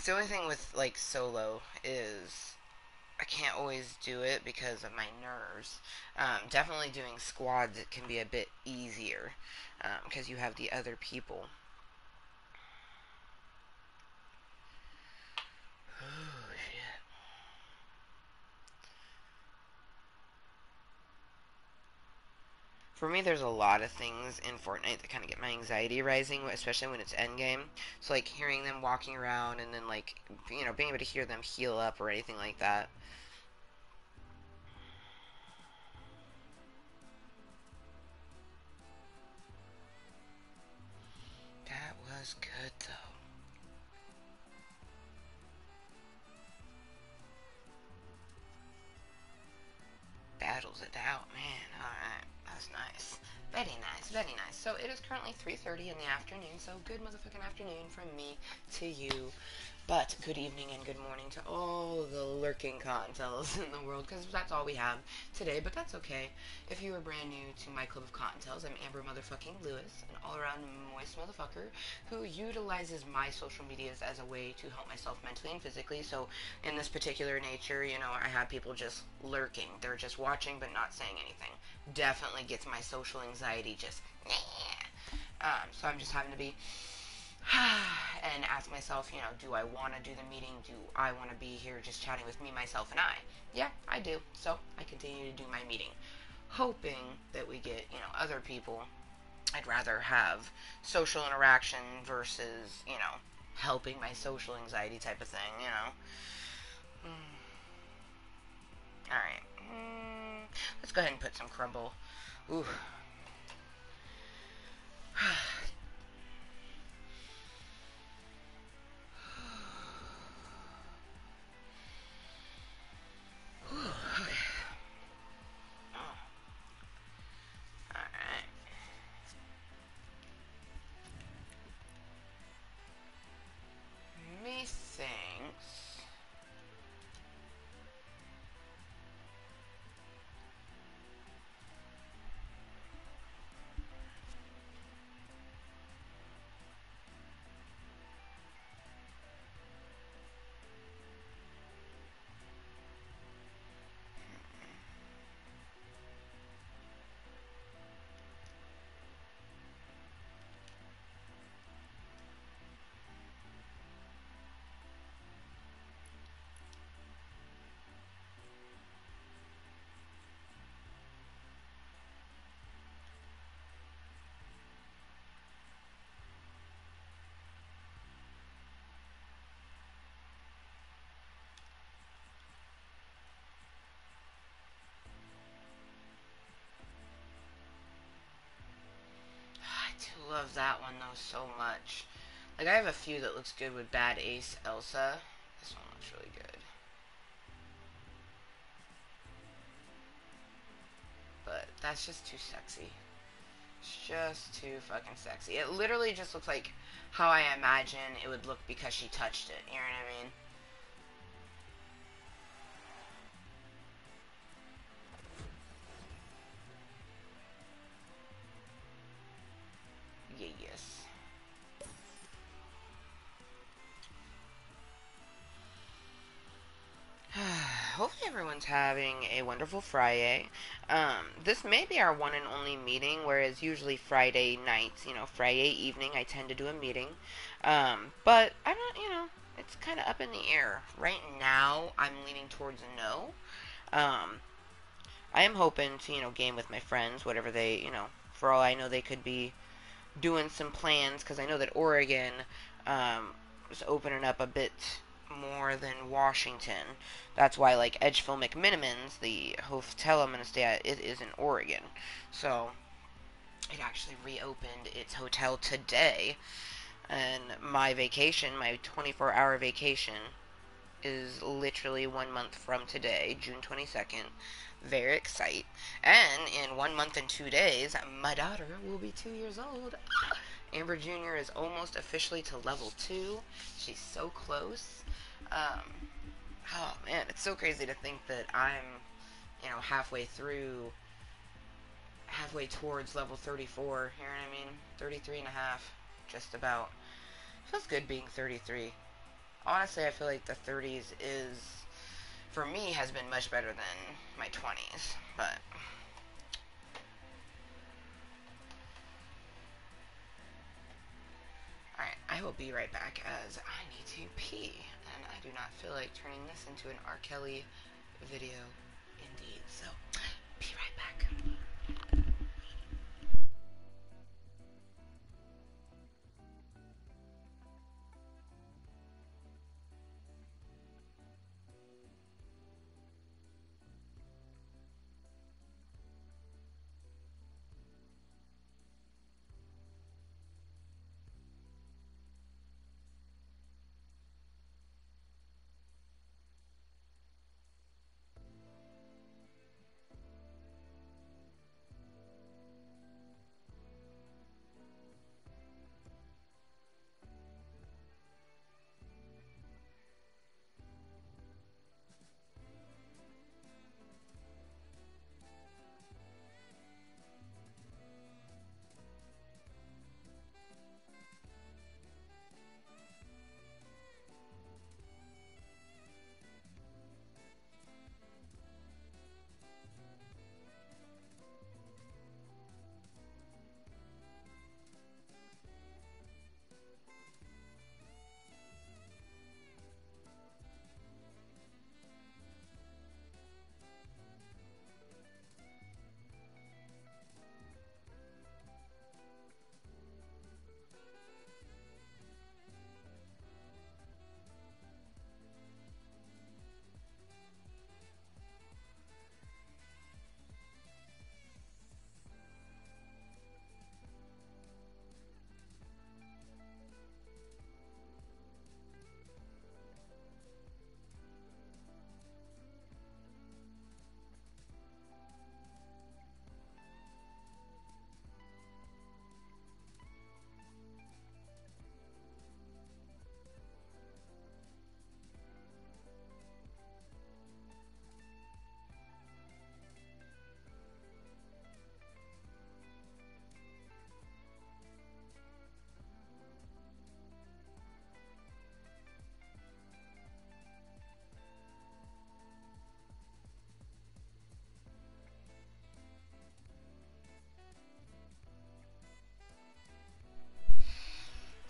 The only thing with, like, solo is I can't always do it because of my nerves. Definitely doing squads, it can be a bit easier because you have the other people. Oh, shit. For me, there's a lot of things in Fortnite that kind of get my anxiety rising, especially when it's endgame. So, like, hearing them walking around and then, like, you know, being able to hear them heal up or anything like that. That was good, though. Battles it out, man. Alright, that's nice. Very nice, very nice. So it is currently 3:30 in the afternoon, so good motherfucking afternoon from me to you. But good evening and good morning to all the lurking Kottontales in the world, because that's all we have today, but that's okay. If you are brand new to my Club of Kottontales, I'm Amber motherfucking Lewis, an all-around moist motherfucker who utilizes my social medias as a way to help myself mentally and physically. So in this particular nature, you know, I have people just lurking. They're just watching but not saying anything. Definitely gets my social anxiety just, so I'm just having to be and ask myself, you know, do I want to do the meeting? Do I want to be here just chatting with me, myself, and I? Yeah, I do. So I continue to do my meeting, hoping that we get, you know, other people. I'd rather have social interaction versus, you know, helping my social anxiety type of thing, you know. Alright. Let's go ahead and put some crumble. Ooh. Okay. Alright. Methinks. I do love that one though so much. Like, I have a few that looks good with Bad Ace Elsa. This one looks really good. But that's just too sexy. It's just too fucking sexy. It literally just looks like how I imagine it would look because she touched it. You know what I mean? Yeah, yes. Hopefully everyone's having a wonderful Friday. This may be our one and only meeting, whereas usually Friday nights, you know, Friday evening, I tend to do a meeting. But I'm not, you know, it's kind of up in the air. Right now, I'm leaning towards a no. I am hoping to, you know, game with my friends, whatever they, you know, for all I know, they could be doing some plans because I know that Oregon is opening up a bit more than Washington. That's why, like, Edgefield McMinimans, the hotel I'm going to stay at, it is in Oregon. So, it actually reopened its hotel today. And my vacation, my 24-hour vacation, is literally 1 month from today, June 22nd. Very excited. And in 1 month and 2 days, my daughter will be 2 years old. Amber Jr. is almost officially to level 2. She's so close. Um, oh man, it's so crazy to think that I'm, halfway towards level 34. You know what I mean? 33 and a half. Just about. Feels good being 33. Honestly, I feel like the 30s for me, has been much better than my 20s. But alright, I will be right back as I need to pee. And I do not feel like turning this into an R. Kelly video indeed. So, be right back.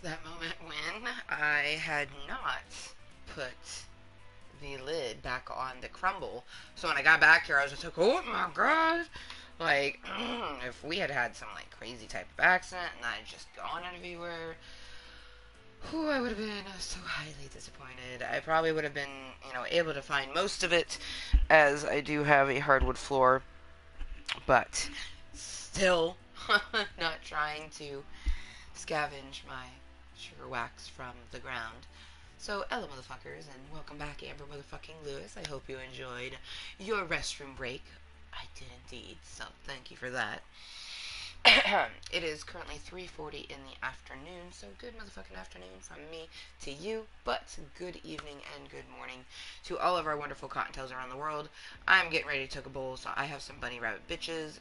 That moment when I had not put the lid back on the crumble. So when I got back here, I was just like, oh my god. Like, if we had had some, like, crazy type of accident and I had just gone everywhere, whew, I would have been so highly disappointed. I probably would have been, able to find most of it, as I do have a hardwood floor, but still not trying to scavenge my sugar wax from the ground. So, hello motherfuckers, and welcome back, Amber motherfucking Lewis. I hope you enjoyed your restroom break. I did indeed, so thank you for that. It is currently 3:40 in the afternoon, so good motherfucking afternoon from me to you, but good evening and good morning to all of our wonderful Kottontales around the world. I'm getting ready to take a bowl, so I have some bunny rabbit bitches.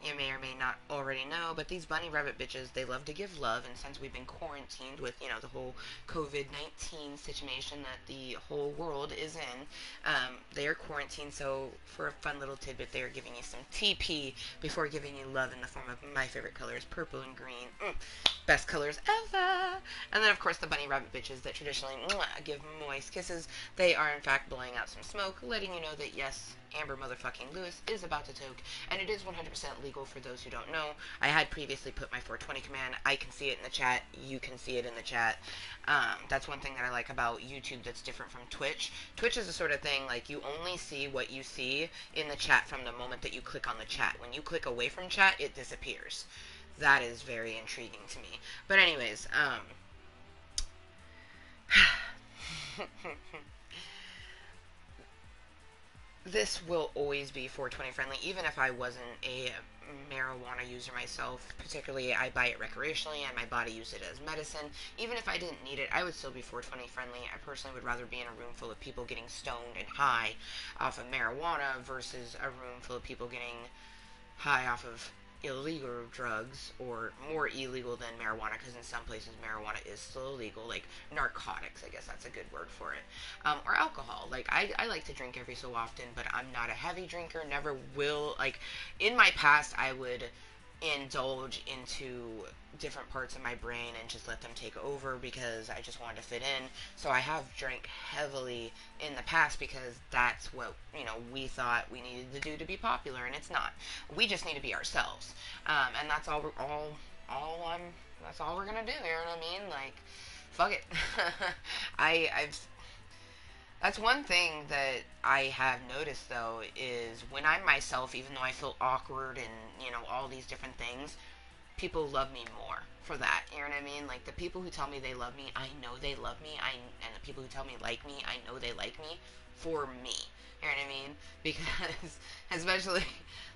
You may or may not already know, but these bunny rabbit bitches, they love to give love, and since we've been quarantined with, the whole COVID-19 situation that the whole world is in, they are quarantined, so for a fun little tidbit, they are giving you some TP before giving you love in the form of my favorite colors, purple and green. Best colors ever. And then, of course, the bunny rabbit bitches that traditionally give moist kisses. They are, in fact, blowing out some smoke, letting you know that, yes, Amber motherfucking Lewis is about to toke, and it is 100% legal for those who don't know. I had previously put my 420 command. I can see it in the chat. You can see it in the chat. That's one thing that I like about YouTube that's different from Twitch. Twitch is the sort of thing, like, you only see what you see in the chat from the moment that you click on the chat. When you click away from chat, it disappears. That is very intriguing to me. But anyways, this will always be 420 friendly, even if I wasn't a marijuana user myself. Particularly, I buy it recreationally and my body used it as medicine. Even if I didn't need it, I would still be 420 friendly. I personally would rather be in a room full of people getting stoned and high off of marijuana versus a room full of people getting high off of illegal drugs, or more illegal than marijuana, because in some places marijuana is still illegal, like narcotics, I guess that's a good word for it, or alcohol. Like, I like to drink every so often, but I'm not a heavy drinker, never will. Like, in my past, I would indulge into different parts of my brain and just let them take over because I just wanted to fit in. So I have drank heavily in the past because that's what, we thought we needed to do to be popular, and it's not. We just need to be ourselves. And that's that's all we're gonna do, you know what I mean? Like, fuck it. I've That's one thing that I have noticed, though, is when I'm myself, even though I feel awkward and, all these different things, people love me more for that. You know what I mean? Like, the people who tell me they love me, I know they love me. And the people who tell me like me, I know they like me for me. You know what I mean? Because, especially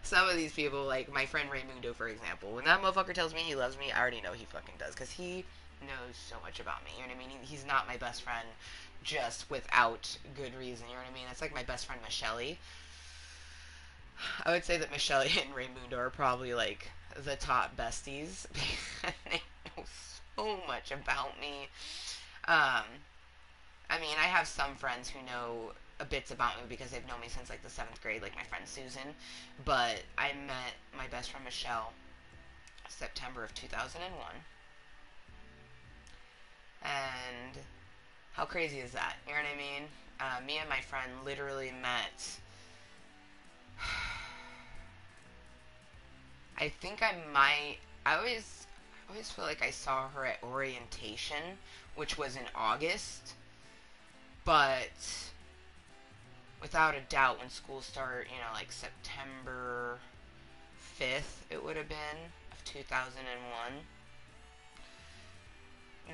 some of these people, like my friend Raymundo, for example, when that motherfucker tells me he loves me, I already know he fucking does. Because he knows so much about me. You know what I mean? He's not my best friend just without good reason. You know what I mean? That's like my best friend Michelle. I would say that Michelle and Raymundo are probably like the top besties. They know so much about me. I mean, I have some friends who know bits about me because they've known me since like the 7th grade, like my friend Susan. But I met my best friend Michelle September of 2001. And how crazy is that? You know what I mean? Me and my friend literally met. I think I always feel like I saw her at orientation, which was in August. But without a doubt, when school started, like September 5th, it would have been, of 2001.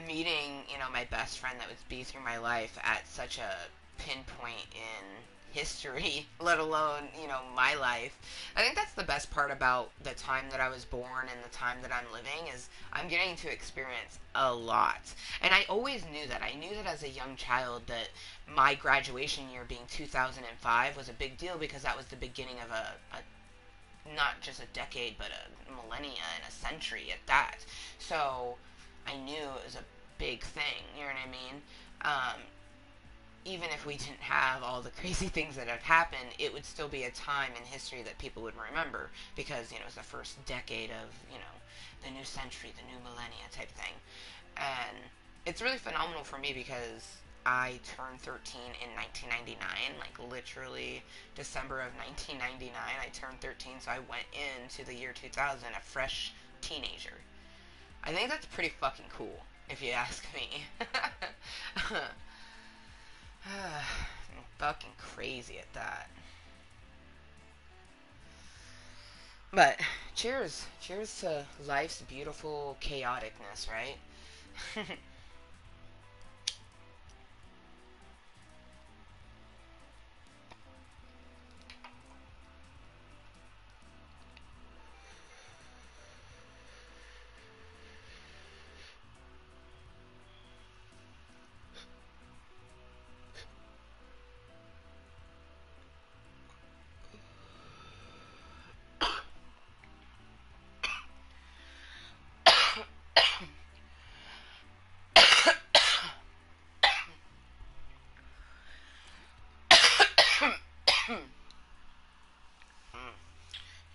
Meeting, my best friend that would be through my life at such a pinpoint in history, let alone, my life. I think that's the best part about the time that I was born and the time that I'm living, is I'm getting to experience a lot. And I always knew that. I knew that as a young child that my graduation year being 2005 was a big deal, because that was the beginning of a not just a decade, but a millennia and a century at that. So I knew it was a big thing, you know what I mean? Even if we didn't have all the crazy things that had happened, it would still be a time in history that people would remember, because, it was the first decade of, the new century, the new millennia type thing. And it's really phenomenal for me because I turned 13 in 1999, like literally December of 1999, I turned 13, so I went into the year 2000 a fresh teenager. I think that's pretty fucking cool, if you ask me. I'm fucking crazy at that. But cheers to life's beautiful chaoticness, right?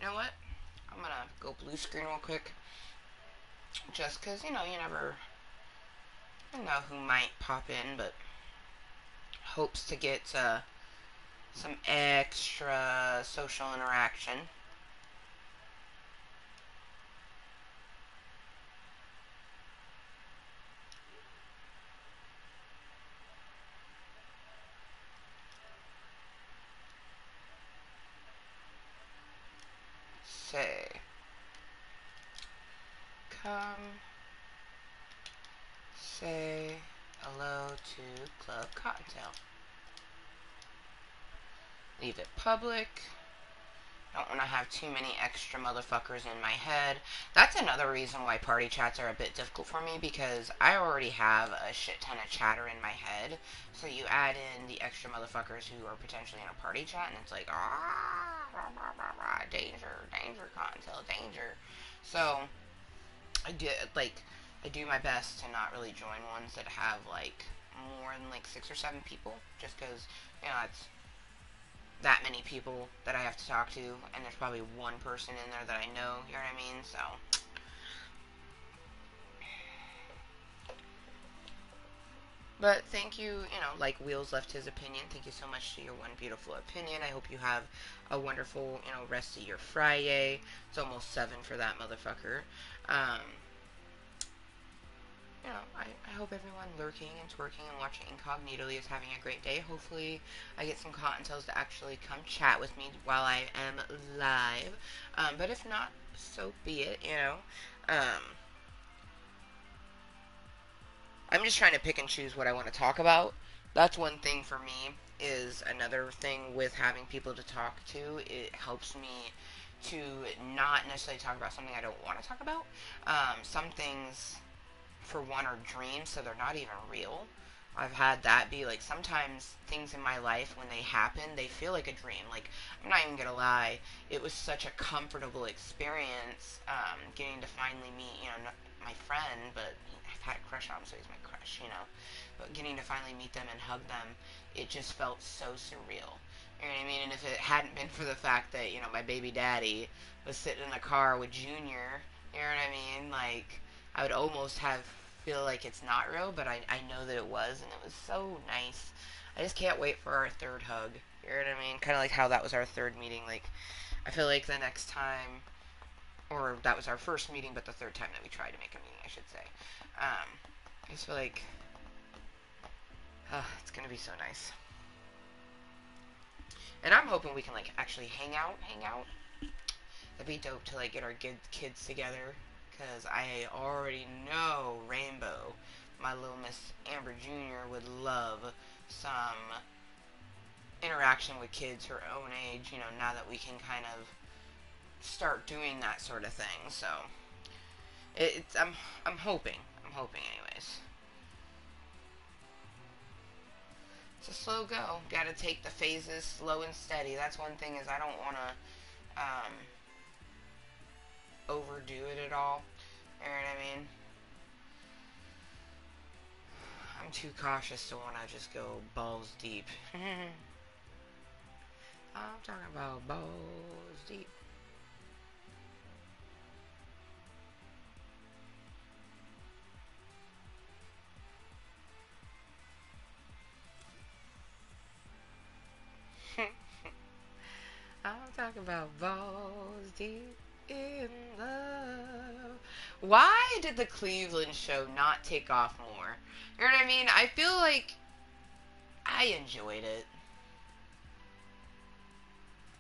You know what? I'm gonna go blue screen real quick. just because, you never know who might pop in, but hopes to get some extra social interaction. Say, come say hello to Club Kottontale. Leave it public. Don't want to have too many extra motherfuckers in my head. That's another reason why party chats are a bit difficult for me, because I already have a shit ton of chatter in my head. So you add in the extra motherfuckers who are potentially in a party chat, and it's like, danger, danger, Kottontale, danger. So I do my best to not really join ones that have like more than like 6 or 7 people, just because it's that many people that I have to talk to, and there's probably one person in there that I know, you know what I mean? So, but thank you, like Wheels left his opinion. Thank you so much to your one beautiful opinion. I hope you have a wonderful, rest of your FriYAY. It's almost 7 for that motherfucker. I hope everyone lurking and twerking and watching incognitally is having a great day. Hopefully, I get some Kottontales to actually come chat with me while I am live. But if not, so be it. I'm just trying to pick and choose what I want to talk about. That's one thing for me. Is another thing with having people to talk to. It helps me to not necessarily talk about something I don't want to talk about. Some things, for one, are dreams, so they're not even real. I've had that be like, sometimes things in my life, when they happen, they feel like a dream. Like, I'm not even gonna lie, it was such a comfortable experience, getting to finally meet, my friend, but I've had a crush on him, so he's my crush. But getting to finally meet them and hug them, it just felt so surreal. You know what I mean? And if it hadn't been for the fact that, my baby daddy was sitting in the car with Junior, you know what I mean? Like, I would almost feel like it's not real, but I know that it was, and it was so nice. I just can't wait for our third hug. You know what I mean? Kind of like how that was our third meeting. Like, I feel like the next time, or that was our first meeting, but the third time that we tried to make a meeting, I should say. I just feel like it's gonna be so nice, and I'm hoping we can like actually hang out. That'd be dope to like get our kids together, because I already know Rainbow, my little Miss Amber Jr., would love some interaction with kids her own age, now that we can kind of start doing that sort of thing. So I'm hoping anyways. It's a slow go. Got to take the phases slow and steady. That's one thing, is I don't want to overdo it at all. You know what I mean? I'm too cautious to want to just go balls deep. I'm talking about balls deep. I'm talking about balls deep in love. Why did the Cleveland show not take off more? You know what I mean? I feel like I enjoyed it.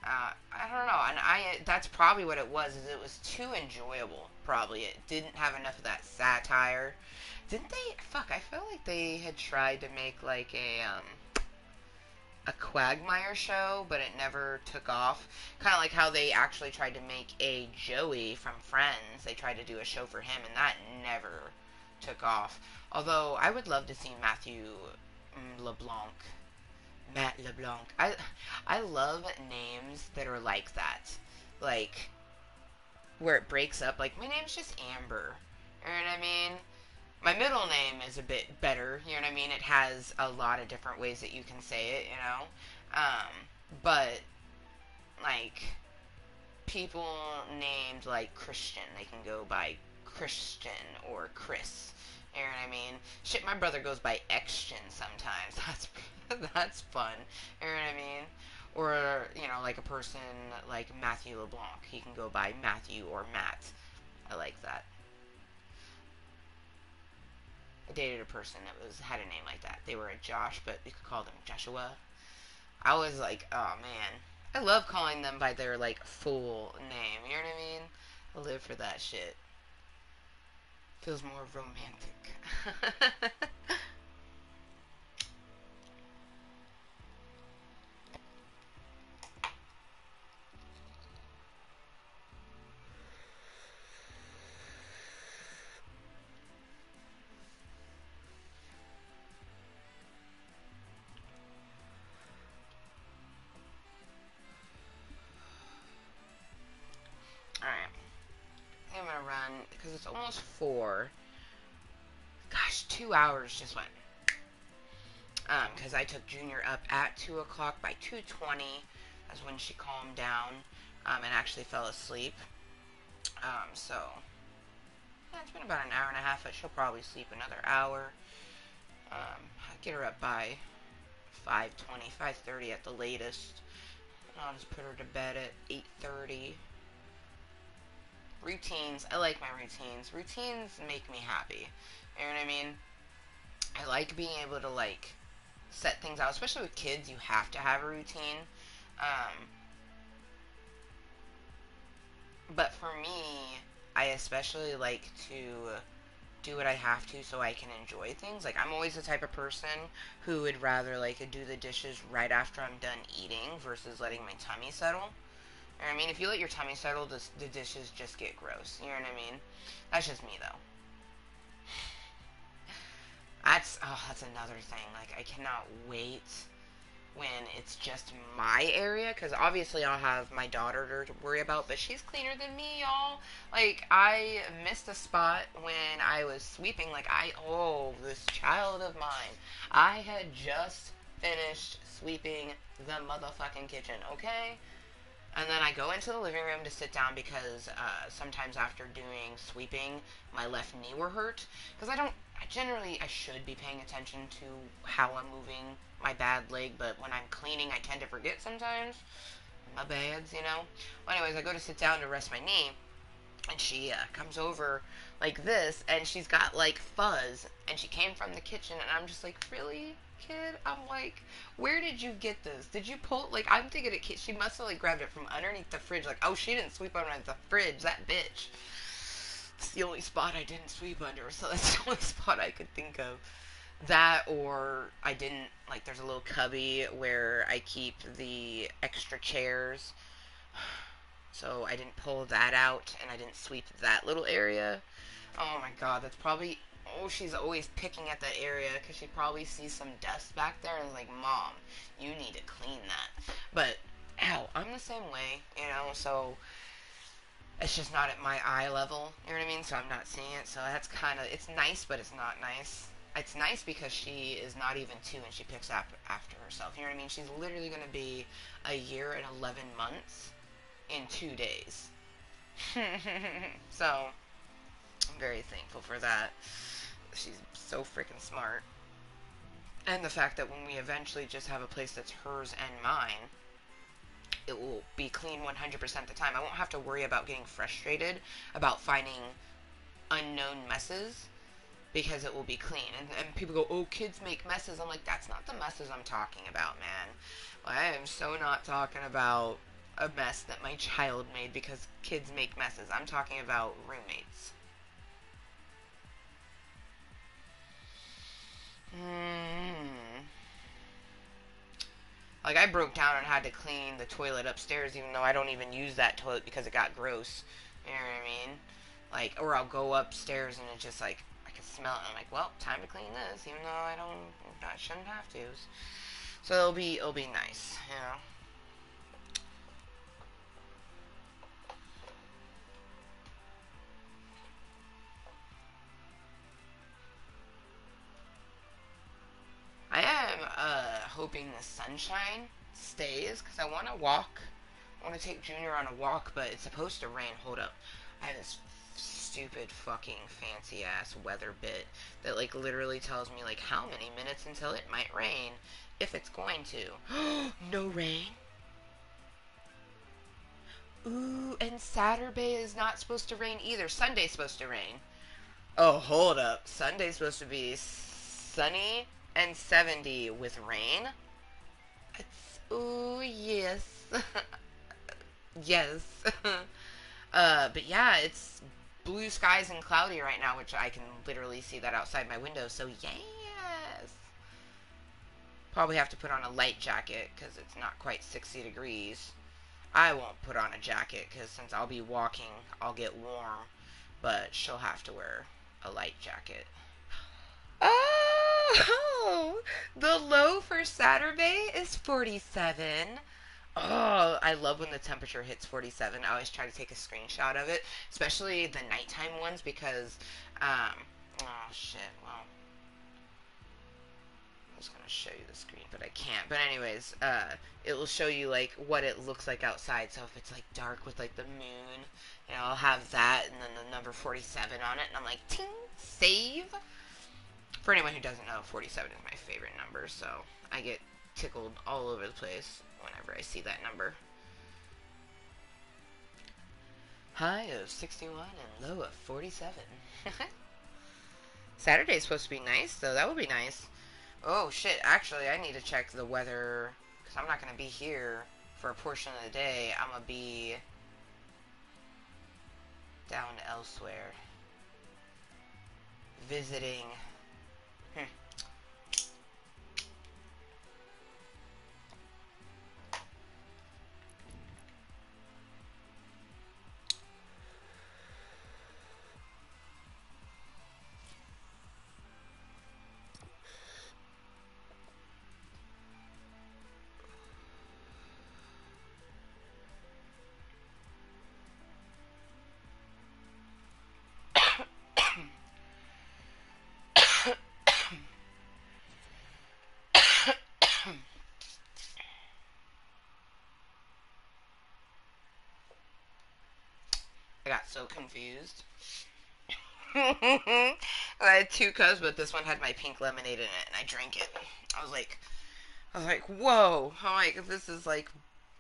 I don't know, and that's probably what it was. Is it was too enjoyable. Probably it didn't have enough of that satire. Didn't they? Fuck, I felt like they had tried to make like a Quagmire show, but it never took off. Kind of like how they actually tried to make a Joey from Friends. They tried to do a show for him, and that never took off. Although I would love to see Matthew LeBlanc. Matt LeBlanc. I love names that are like that. Like, where it breaks up. Like, my name's just Amber. You know what I mean? My middle name is a bit better. You know what I mean? It has a lot of different ways that you can say it. But, like, people named, like, Christian, they can go by Christian or Chris. You know what I mean? Shit, my brother goes by Xtion sometimes. That's fun. You know what I mean? Or, you know, like a person like Matthew LeBlanc. He can go by Matthew or Matt. I like that. I dated a person that had a name like that. They were a Josh, but we could call them Joshua. I was like, oh man. I love calling them by their, like, full name. You know what I mean? I live for that shit. Feels more romantic. Alright. I think I'm gonna run, because it's almost 4. Gosh, 2 hours just went. Because I took Junior up at 2 o'clock. By 2:20, that's when she calmed down, and actually fell asleep. So, yeah, it's been about an hour and a half, but she'll probably sleep another hour. I'll get her up by 5:20, 5:30 at the latest. And I'll just put her to bed at 8:30. Routines. I like my routines. Routines make me happy. You know what I mean? I like being able to, like, set things out. Especially with kids, you have to have a routine. But for me, I especially like to do what I have to so I can enjoy things. Like, I'm always the type of person who would rather, like, do the dishes right after I'm done eating versus letting my tummy settle. You know what I mean? If you let your tummy settle, the dishes just get gross. You know what I mean? That's just me, though. That's another thing. Like, I cannot wait when it's just my area, because obviously I'll have my daughter to worry about, but she's cleaner than me, y'all. Like, I missed a spot when I was sweeping. Like, this child of mine, I had just finished sweeping the motherfucking kitchen, okay? And then I go into the living room to sit down because sometimes after doing sweeping, my left knee will hurt. Because I should be paying attention to how I'm moving my bad leg, but when I'm cleaning, I tend to forget sometimes. My bads, you know? Well, anyways, I go to sit down to rest my knee, and she comes over like this, and she's got, like, fuzz, and she came from the kitchen, and I'm just like, really, kid? I'm like, where did you get this? Did you pull, like, I'm thinking she must have, like, grabbed it from underneath the fridge, like, oh, she didn't sweep underneath the fridge, that bitch. It's the only spot I didn't sweep under, so that's the only spot I could think of. That, or I didn't, like, there's a little cubby where I keep the extra chairs, so I didn't pull that out, and I didn't sweep that little area. Oh my god, that's probably, she's always picking at that area, because she probably sees some dust back there, and is like, Mom, you need to clean that. But, ow, I'm the same way, you know, so it's just not at my eye level, you know what I mean, so I'm not seeing it, so that's kind of, it's nice, but it's not nice. It's nice because she is not even 2 and she picks up after herself. You know what I mean? She's literally going to be a year and 11 months in 2 days. So, I'm very thankful for that. She's so freaking smart. And the fact that when we eventually just have a place that's hers and mine, it will be clean 100% of the time. I won't have to worry about getting frustrated about finding unknown messes, because it will be clean. And people go, oh, kids make messes. I'm like, that's not the messes I'm talking about, man. Well, I am so not talking about a mess that my child made because kids make messes. I'm talking about roommates. Like, I broke down and had to clean the toilet upstairs, even though I don't even use that toilet because it got gross. You know what I mean? Like, or I'll go upstairs and it's just like, smell it, and I'm like, well, time to clean this, even though I shouldn't have to. So it'll be nice, you know. I am hoping the sunshine stays because I want to walk. I want to take Junior on a walk, but it's supposed to rain. Hold up, I have this stupid fucking fancy ass weather bit that like literally tells me like how many minutes until it might rain, if it's going to. No rain. Ooh, and Saturday is not supposed to rain either. Sunday's supposed to rain. Oh, hold up. Sunday's supposed to be sunny and 70 with rain. It's, ooh, yes. Yes. But yeah, it's blue skies and cloudy right now, which I can literally see that outside my window, so yes. Probably have to put on a light jacket, because it's not quite 60 degrees. I won't put on a jacket, because since I'll be walking, I'll get warm, but she'll have to wear a light jacket. Oh, the low for Saturday is 47. Oh, I love when the temperature hits 47. I always try to take a screenshot of it, especially the nighttime ones, because, oh shit, well, I was gonna show you the screen, but I can't. But anyways, it will show you, like, what it looks like outside. So if it's, like, dark with, like, the moon, you know, I'll have that, and then the number 47 on it, and I'm like, ting, save. For anyone who doesn't know, 47 is my favorite number, so I get tickled all over the place whenever I see that number. High of 61 and low of 47. Saturday's supposed to be nice, so that would be nice. Oh shit, actually I need to check the weather, because I'm not going to be here for a portion of the day. I'm going to be down elsewhere visiting. I got so confused. I had 2 cups, but this one had my pink lemonade in it, and I drank it. I was like, whoa. I'm like, this is like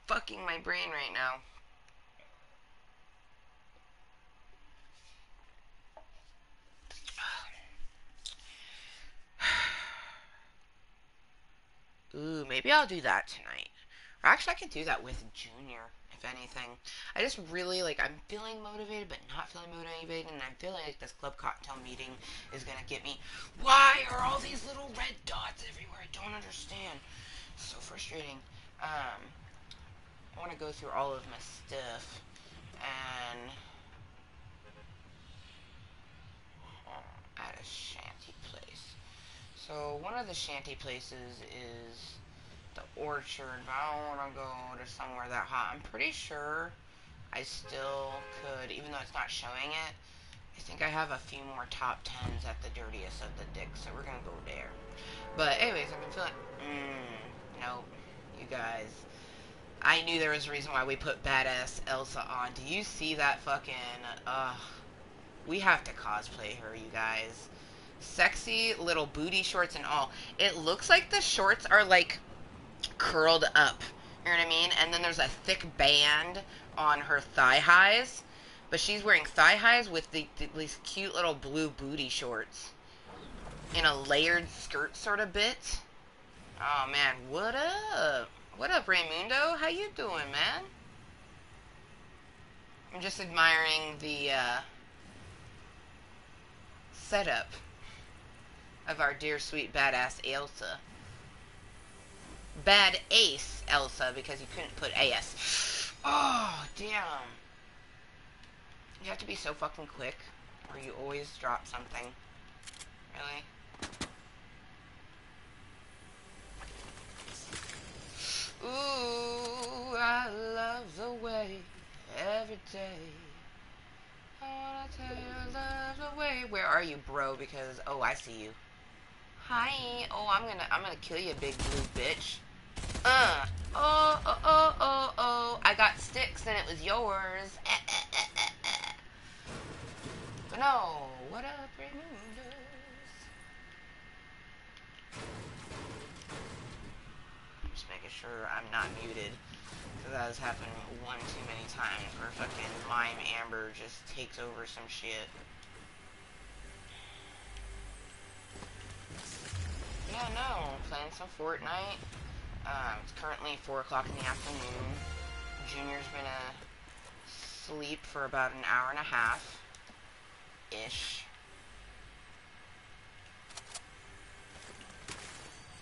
fucking my brain right now. Ooh, maybe I'll do that tonight. Or actually, I could do that with Junior, if anything. I just really, like, I'm feeling motivated, but not feeling motivated, and I'm feeling like this Club Kottontale meeting is gonna get me. Why are all these little red dots everywhere? I don't understand. It's so frustrating. I want to go through all of my stuff, and at a shanty place. So, one of the shanty places is the orchard, but I don't want to go to somewhere that hot. I'm pretty sure I still could, even though it's not showing it. I think I have a few more top 10s at the dirtiest of the dicks, so we're gonna go there. But anyways, I've been feeling, nope, you guys. I knew there was a reason why we put Badass Elsa on. Do you see that fucking, we have to cosplay her, you guys. Sexy little booty shorts and all. It looks like the shorts are like curled up, you know what I mean? And then there's a thick band on her thigh highs, but she's wearing thigh highs with these cute little blue booty shorts in a layered skirt sort of bit. Oh man, what up? What up, Raymundo? How you doing, man? I'm just admiring the setup of our dear sweet badass Elsa. Bad ace Elsa, because you couldn't put AS. Oh, damn. You have to be so fucking quick, or you always drop something. Really? Ooh, I love the way every day. I wanna tell you I love the way. Where are you, bro? Because, oh, I see you. Hi. Oh, I'm gonna kill you, big blue bitch. Oh. I got sticks and it was yours. But no, what up, Raymundos? Just making sure I'm not muted, because that has happened one too many times where fucking Mime Amber just takes over some shit. Yeah, no, playing some Fortnite. It's currently 4 o'clock in the afternoon. Junior's gonna sleep for about an hour and a half-ish.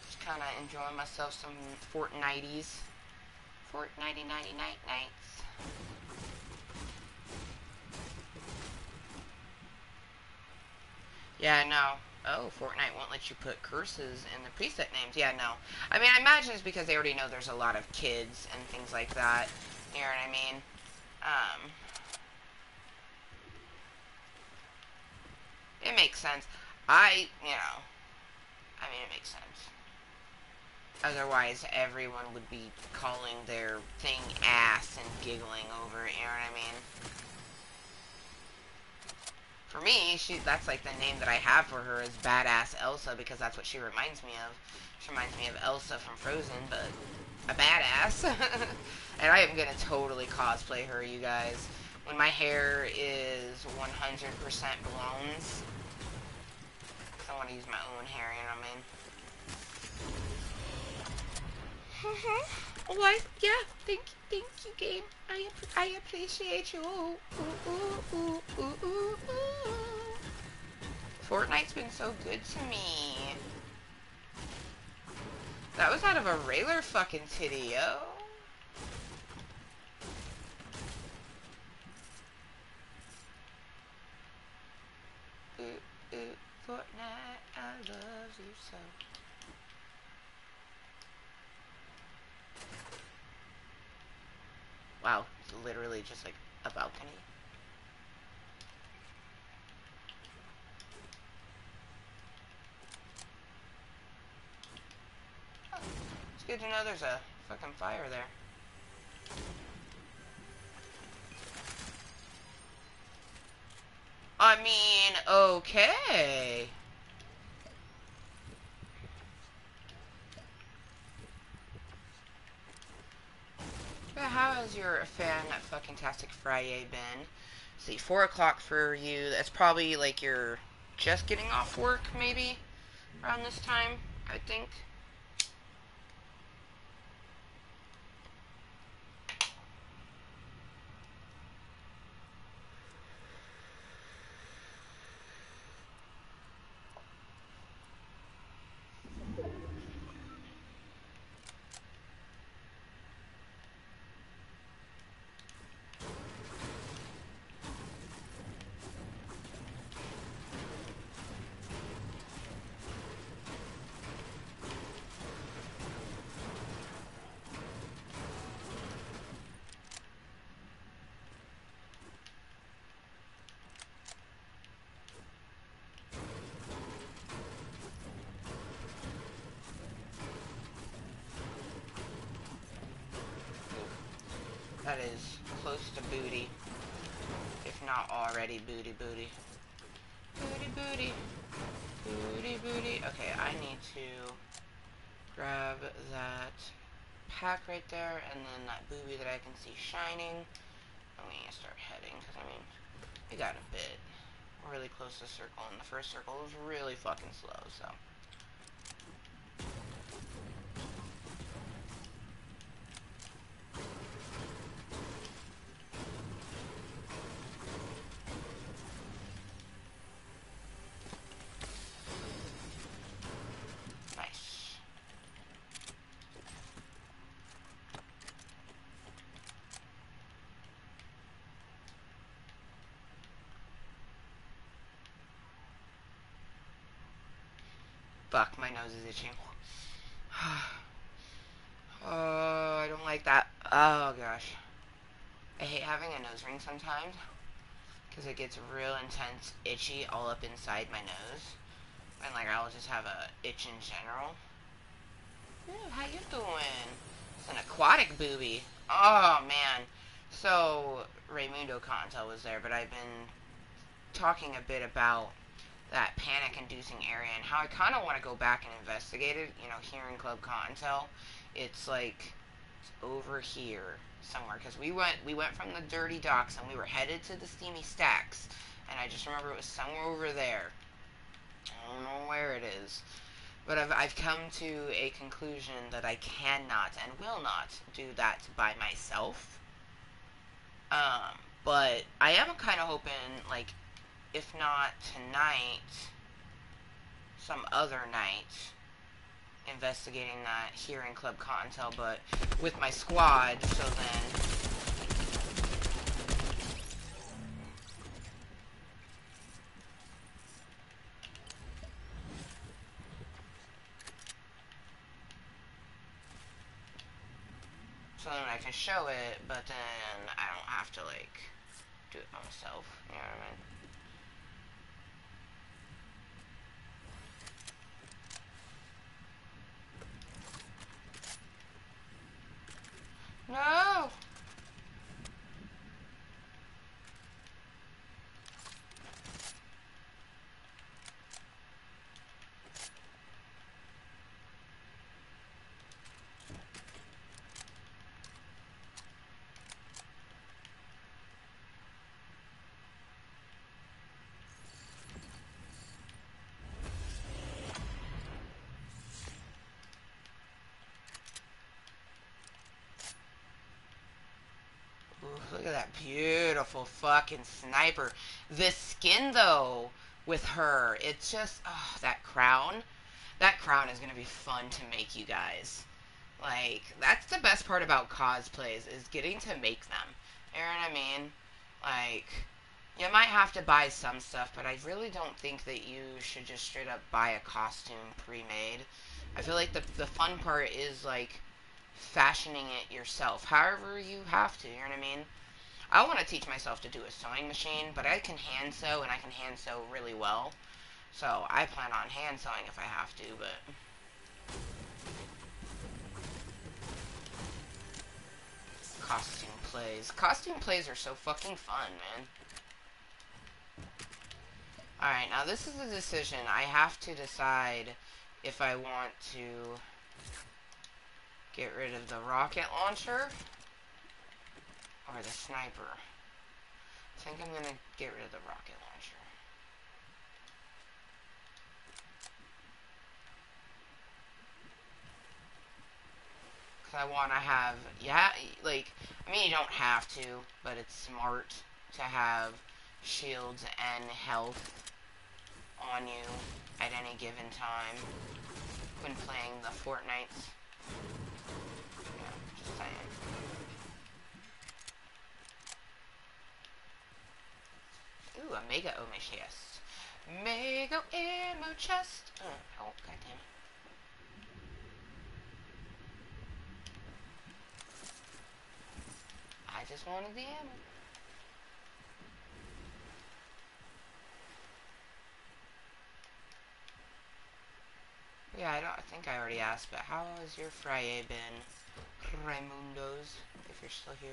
Just kind of enjoying myself some Fortnighties. Fortnighty nighty night nights. Yeah, no. Oh, Fortnite won't let you put curses in the preset names. Yeah, no. I mean, I imagine it's because they already know there's a lot of kids and things like that. You know what I mean? It makes sense. I mean, it makes sense. Otherwise, everyone would be calling their thing ass and giggling over it, you know what I mean? For me, that's like the name that I have for her is Badass Elsa, because that's what she reminds me of. She reminds me of Elsa from Frozen, but a badass. And I am going to totally cosplay her, you guys. When my hair is 100% blonde. I want to use my own hair, you know what I mean? What? Yeah, thank you, game. I appreciate you. Ooh, ooh, ooh, ooh, ooh, ooh. Fortnite's been so good to me. That was out of a regular fucking titty, yo. Ooh, ooh, Fortnite, I love you so. Wow, it's literally just like a balcony. Oh, it's good to know there's a fucking fire there. I mean, okay. But how has your Fanfuckintasic FriYAY been? See, 4 o'clock for you. That's probably like you're just getting off work, maybe, around this time, I think. That is close to booty. If not already booty. Booty. Okay, I need to grab that pack right there, and then that booby that I can see shining. I'm gonna start heading, because I mean, we got a bit. We're really close to the circle, and the first circle was really fucking slow, so. Fuck, my nose is itching. Oh, I don't like that. Oh, gosh. I hate having a nose ring sometimes, because it gets real intense itchy all up inside my nose. And, like, I'll just have a itch in general. Ooh, how you doing? It's an aquatic booby. Oh, man. So, Raymundo Kottontale was there, but I've been talking a bit about that panic-inducing area and how I kind of want to go back and investigate it. You know, here in Club Kottontale, it's like it's over here somewhere because we went from the dirty docks and we were headed to the steamy stacks, and I just remember it was somewhere over there. I don't know where it is, but I've come to a conclusion that I cannot and will not do that by myself. But I am kind of hoping, like, if not tonight, some other night, investigating that here in Club Kottontale, but with my squad, so then... So then I can show it, but then I don't have to, like, do it by myself, you know what I mean? No! Look at that beautiful fucking sniper. This skin, though, with her, it's just, oh, that crown. That crown is going to be fun to make, you guys. Like, that's the best part about cosplays, is getting to make them. You know what I mean? Like, you might have to buy some stuff, but I really don't think that you should just straight up buy a costume pre-made. I feel like the fun part is, like, fashioning it yourself. However you have to, you know what I mean? I want to teach myself to do a sewing machine, but I can hand sew, and I can hand sew really well. So I plan on hand sewing if I have to, but... Costume plays. Costume plays are so fucking fun, man. Alright, now this is a decision. I have to decide if I want to get rid of the rocket launcher or the sniper. I think I'm gonna get rid of the rocket launcher. Because I want to have, yeah, like, I mean, you don't have to, but it's smart to have shields and health on you at any given time when playing the Fortnites. Yeah, just saying. Ooh, a mega ammo chest. Mega ammo chest. Oh, goddamn. I just wanted the ammo. Yeah, I think I already asked, but how has your FriYAY been, Raimundos, if you're still here?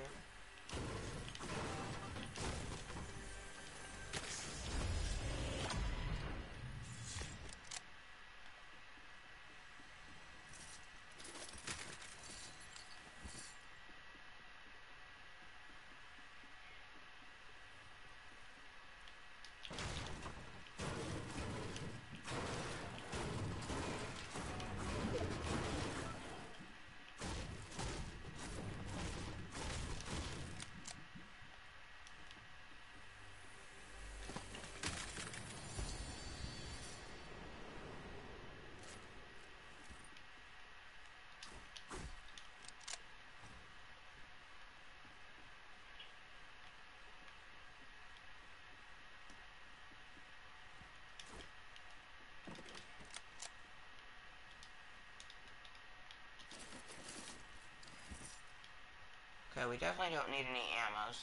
Okay, we definitely don't need any ammos.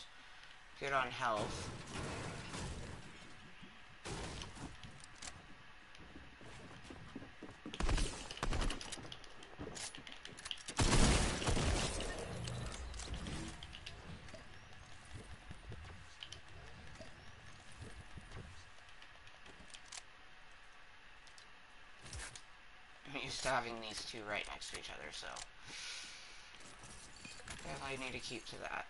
Good on health. used to having these two right next to each other, so definitely need to keep to that.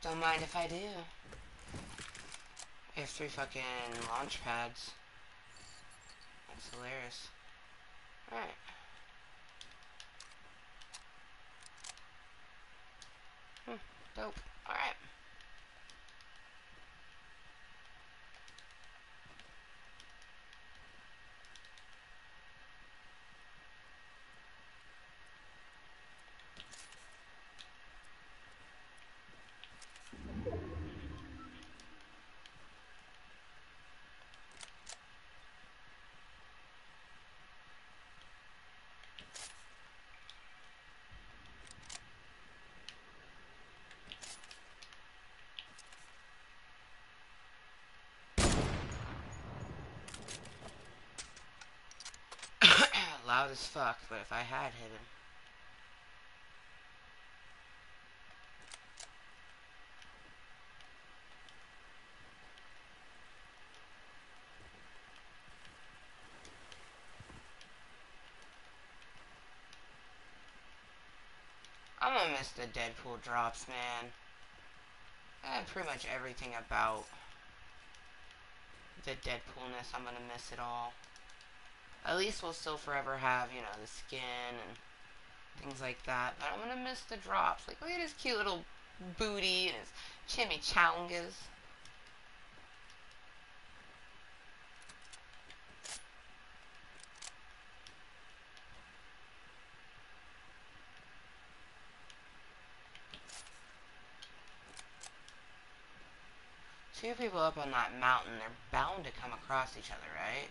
Don't mind if I do. We have 3 fucking launch pads. That's hilarious. Alright. Dope. Alright. Loud as fuck, but if I had hit him. I'm gonna miss the Deadpool drops, man. Pretty much everything about the Deadpoolness, I'm gonna miss it all. At least we'll still forever have, you know, the skin and things like that. But I'm gonna miss the drops. Like, look at his cute little booty and his chimichangas. Two people up on that mountain, they're bound to come across each other, right?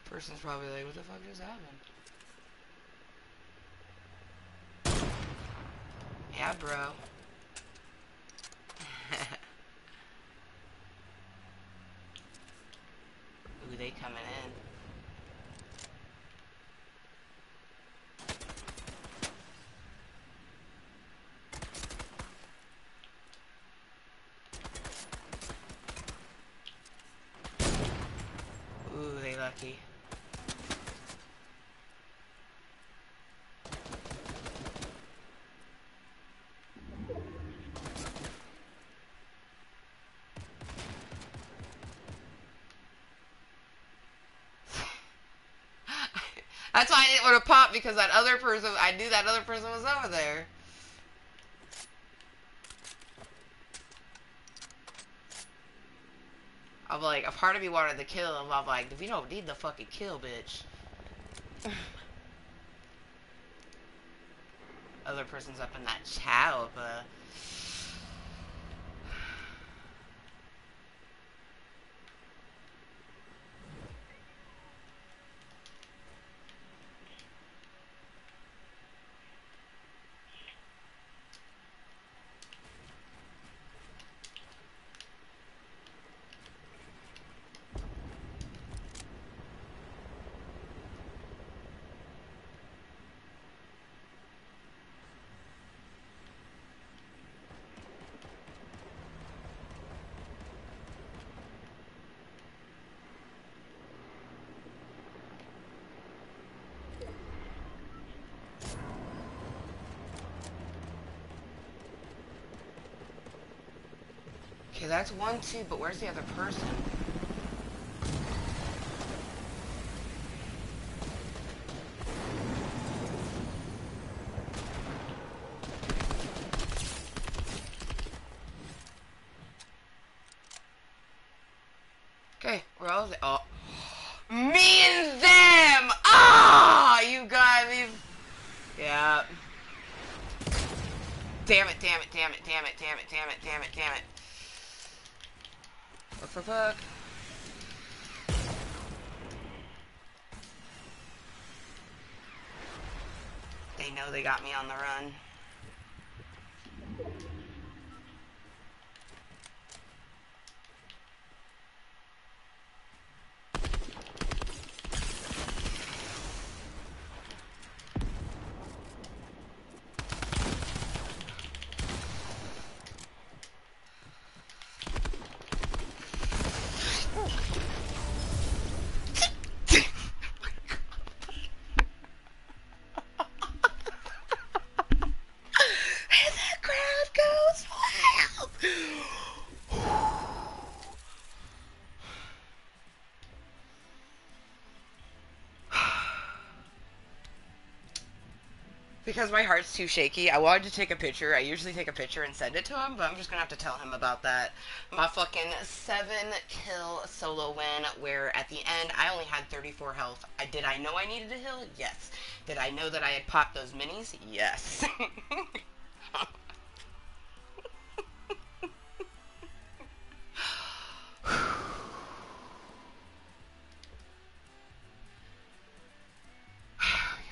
Person's probably like, what the fuck just happened? Yeah, bro. Ooh, they coming in. lucky. That's why I didn't want to pop, because that other person, I knew that other person was over there. I'm like, a part of me wanted to kill him. I'm like, we don't need the fucking kill, bitch. Other person's up in that chow, but... Okay, that's 1, 2, but where's the other person? Okay, where else? Oh. Me and them! Ah! You got me. Yeah. Damn it, damn it, damn it, damn it, damn it, damn it, damn it, damn it. What the fuck? They know they got me on the run. Because my heart's too shaky, I wanted to take a picture. I usually take a picture and send it to him, but I'm just gonna have to tell him about that. My fucking 7-kill solo win, where at the end, I only had 34 health. Did I know I needed a heal? Yes. Did I know that I had popped those minis? Yes.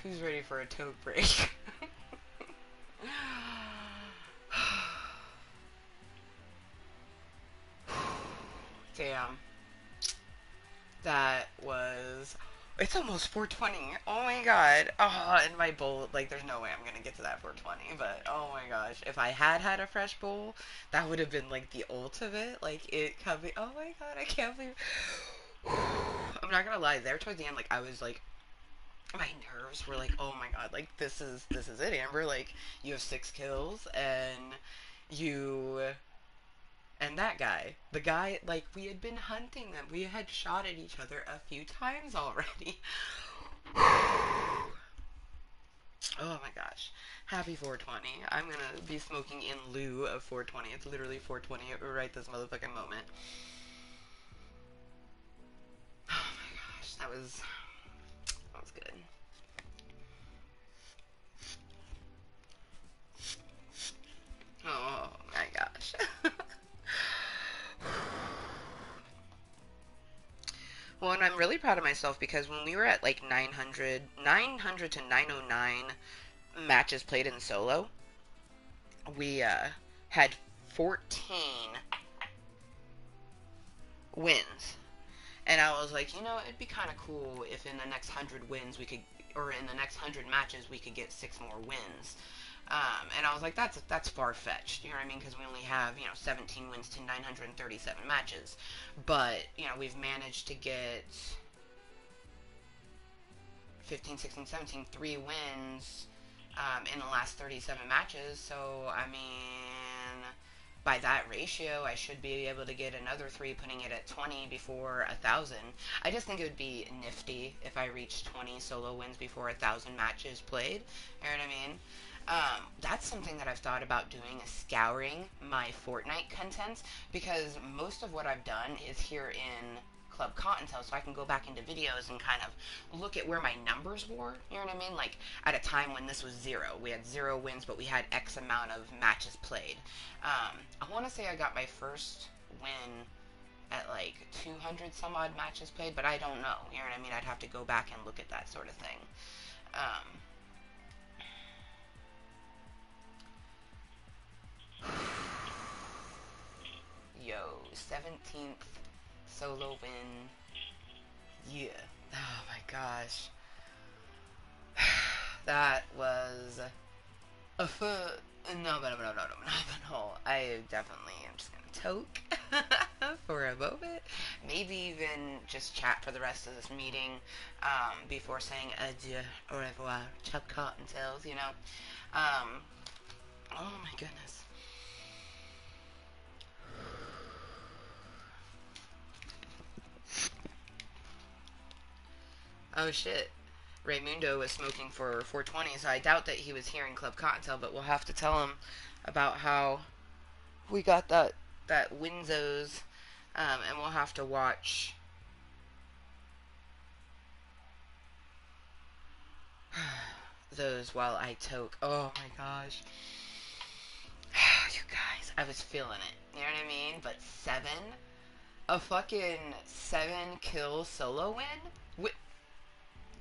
Who's ready for a toke break? Damn. That was... It's almost 420. Oh my god. Oh, and my bowl, like, there's no way I'm gonna get to that 420, but oh my gosh. If I had had a fresh bowl, that would have been, like, the ultimate. Like, it coming... Oh my god, I can't believe... I'm not gonna lie, there towards the end, like, I was, like... My nerves were like, oh my god, like, this is it, Amber. Like, you have 6 kills, and you... And that guy, the guy, like, we had been hunting them. We had shot at each other a few times already. Oh my gosh. Happy 420. I'm gonna be smoking in lieu of 420. It's literally 420 right this motherfucking moment. Oh my gosh, that was good. Oh my gosh. Well, and I'm really proud of myself, because when we were at like 900 to 909 matches played in solo, we had 14 wins. And I was like, you know, it'd be kind of cool if in the next 100 wins we could, or in the next 100 matches we could get 6 more wins. And I was like, that's far-fetched, you know what I mean? Because we only have, 17 wins to 937 matches. But, we've managed to get 15, 16, 17, 3 wins in the last 37 matches. So, I mean, by that ratio, I should be able to get another 3, putting it at 20 before 1,000. I just think it would be nifty if I reached 20 solo wins before 1,000 matches played. You know what I mean? That's something that I've thought about doing, is scouring my Fortnite contents, because most of what I've done is here in Club Kottontale, so I can go back into videos and kind of look at where my numbers were, you know what I mean? Like, at a time when this was 0, we had 0 wins, but we had X amount of matches played. I want to say I got my first win at like 200 some odd matches played, but I don't know, you know what I mean? I'd have to go back and look at that sort of thing. Yo, 17th solo win. Yeah. Oh my gosh. That was a phenomenal. I definitely am just gonna toke for a moment. Maybe even just chat for the rest of this meeting before saying adieu, au revoir, Club Kottontales, you know. Oh my goodness. Oh shit. Raymundo was smoking for 420, so I doubt that he was here in Club Kottontale, but we'll have to tell him about how we got that Winzo's, and we'll have to watch those while I toke. Oh my gosh. You guys, I was feeling it. You know what I mean? But 7? A fucking 7 kill solo win?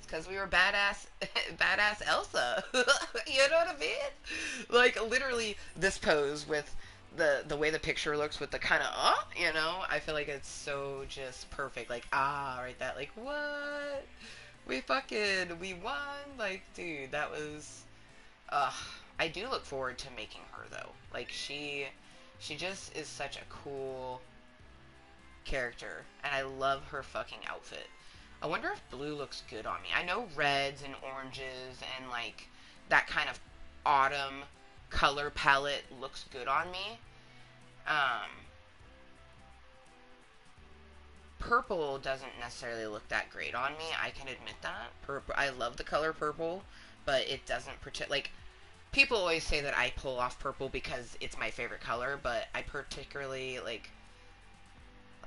Because we were badass Elsa. You know what I mean? Like, literally, this pose with the way the picture looks with the kind of, you know? I feel like it's so just perfect. Like, right, that, like, what? We won? Like, dude, that was, I do look forward to making her, though. Like, she just is such a cool character, and I love her fucking outfit. I wonder if blue looks good on me. I know reds and oranges and, like, that kind of autumn color palette looks good on me. Purple doesn't necessarily look that great on me. I can admit that. Purple, I love the color purple, but it doesn't like, people always say that I pull off purple because it's my favorite color, but I particularly, like,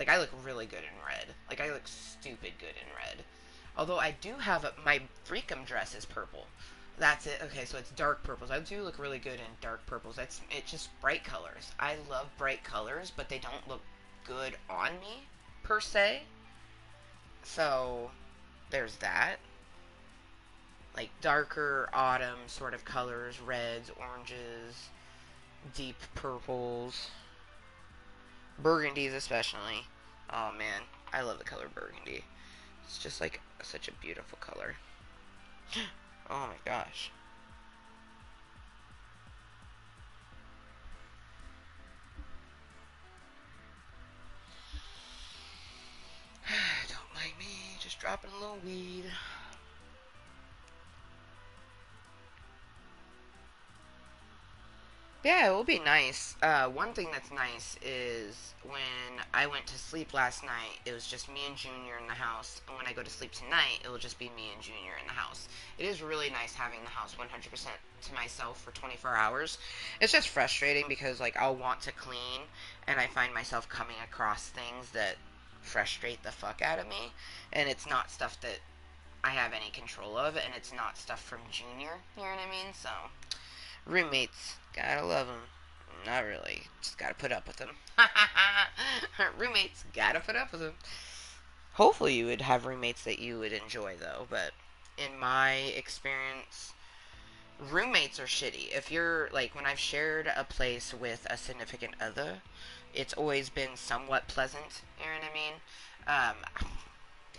I look really good in red. Like, I look stupid good in red. Although I do have my Freakum dress is purple. That's it. Okay, so it's dark purples. I do look really good in dark purples. It's just bright colors. I love bright colors, but they don't look good on me, per se. So, there's that. Like, darker autumn sort of colors. Reds, oranges, deep purples. Burgundies especially. Oh man, I love the color burgundy. It's just like such a beautiful color. Oh my gosh. Don't mind me, just dropping a little weed. Yeah, it will be nice. One thing that's nice is when I went to sleep last night, it was just me and Junior in the house. And when I go to sleep tonight, it will just be me and Junior in the house. It is really nice having the house 100% to myself for 24 hours. It's just frustrating because, like, I'll want to clean, and I find myself coming across things that frustrate the fuck out of me. And it's not stuff that I have any control of, and it's not stuff from Junior. You know what I mean? So, roommates, gotta love them. Not really, just gotta put up with them. Roommates, gotta put up with them. Hopefully you would have roommates that you would enjoy, though, but in my experience, roommates are shitty. If you're, like, when I've shared a place with a significant other, it's always been somewhat pleasant, you know what I mean?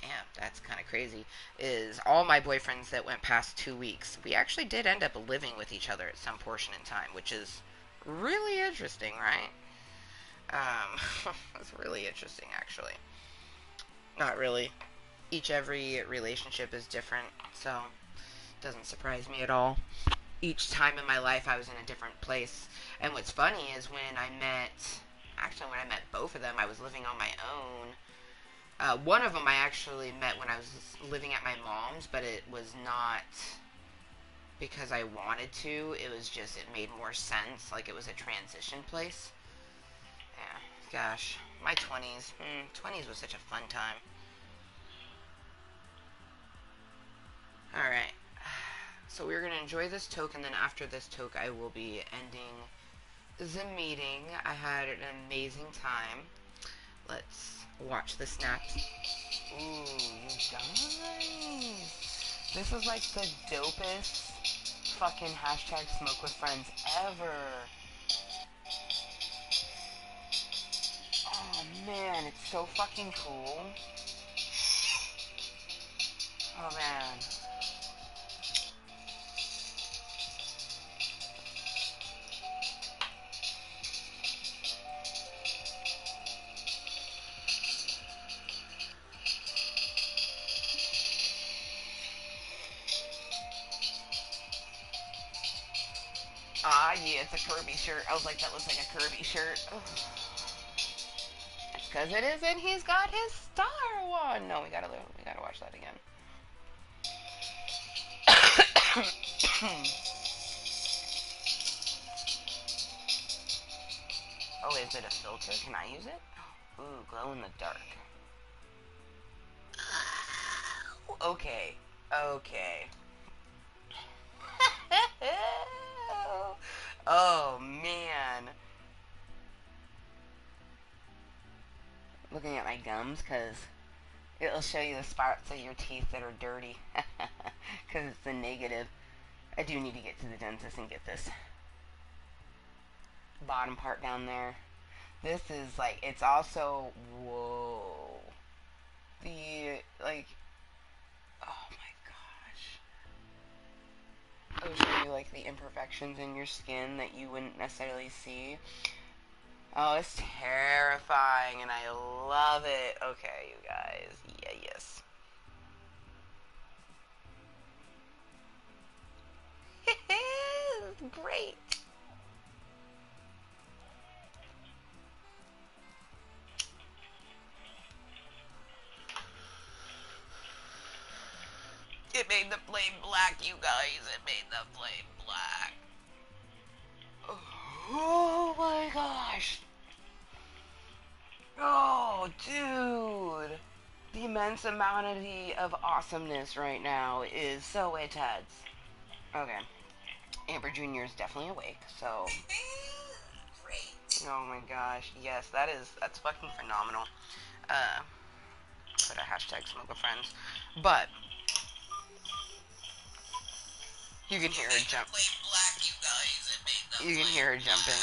Damn, that's kind of crazy, is all my boyfriends that went past 2 weeks, we actually did end up living with each other at some portion in time, which is really interesting, right? That's really interesting, actually. Not really. every relationship is different, so it doesn't surprise me at all. Each time in my life I was in a different place. And what's funny is when I met both of them, I was living on my own. One of them I actually met when I was living at my mom's, but it was not because I wanted to. It was just, it made more sense. Like, it was a transition place. Yeah, gosh. My 20s. 20s was such a fun time. Alright. So we're going to enjoy this toke, and then after this toke, I will be ending the meeting. I had an amazing time. Let's watch the snaps. Ooh, you guys. This is like the dopest fucking hashtag smoke with friends ever. Oh man, it's so fucking cool. Oh man. Ah, yeah, it's a Kirby shirt. I was like, that looks like a Kirby shirt. Ugh. It's because it is, and he's got his star one. No, we gotta watch that again. Oh, is it a filter? Can I use it? Ooh, glow in the dark. Okay. Okay. Oh, man. Looking at my gums, because it'll show you the spots of your teeth that are dirty. Because it's the negative. I do need to get to the dentist and get this bottom part down there. This is like, it's also, whoa. Like, oh my gosh. It'll show you like the imperfections in your skin that you wouldn't necessarily see. Oh, it's terrifying, and I love it. Okay, you guys. Yeah, yes. Great. It made the flame black, you guys. It made the flame black. Oh my gosh. Oh, dude. The immense amount of awesomeness right now is so intense. Okay. Amber Jr. is definitely awake, so. Great. Oh my gosh. Yes, that's fucking phenomenal. Put a hashtag smoke with friends. But you can hear her jump. You can hear her jumping.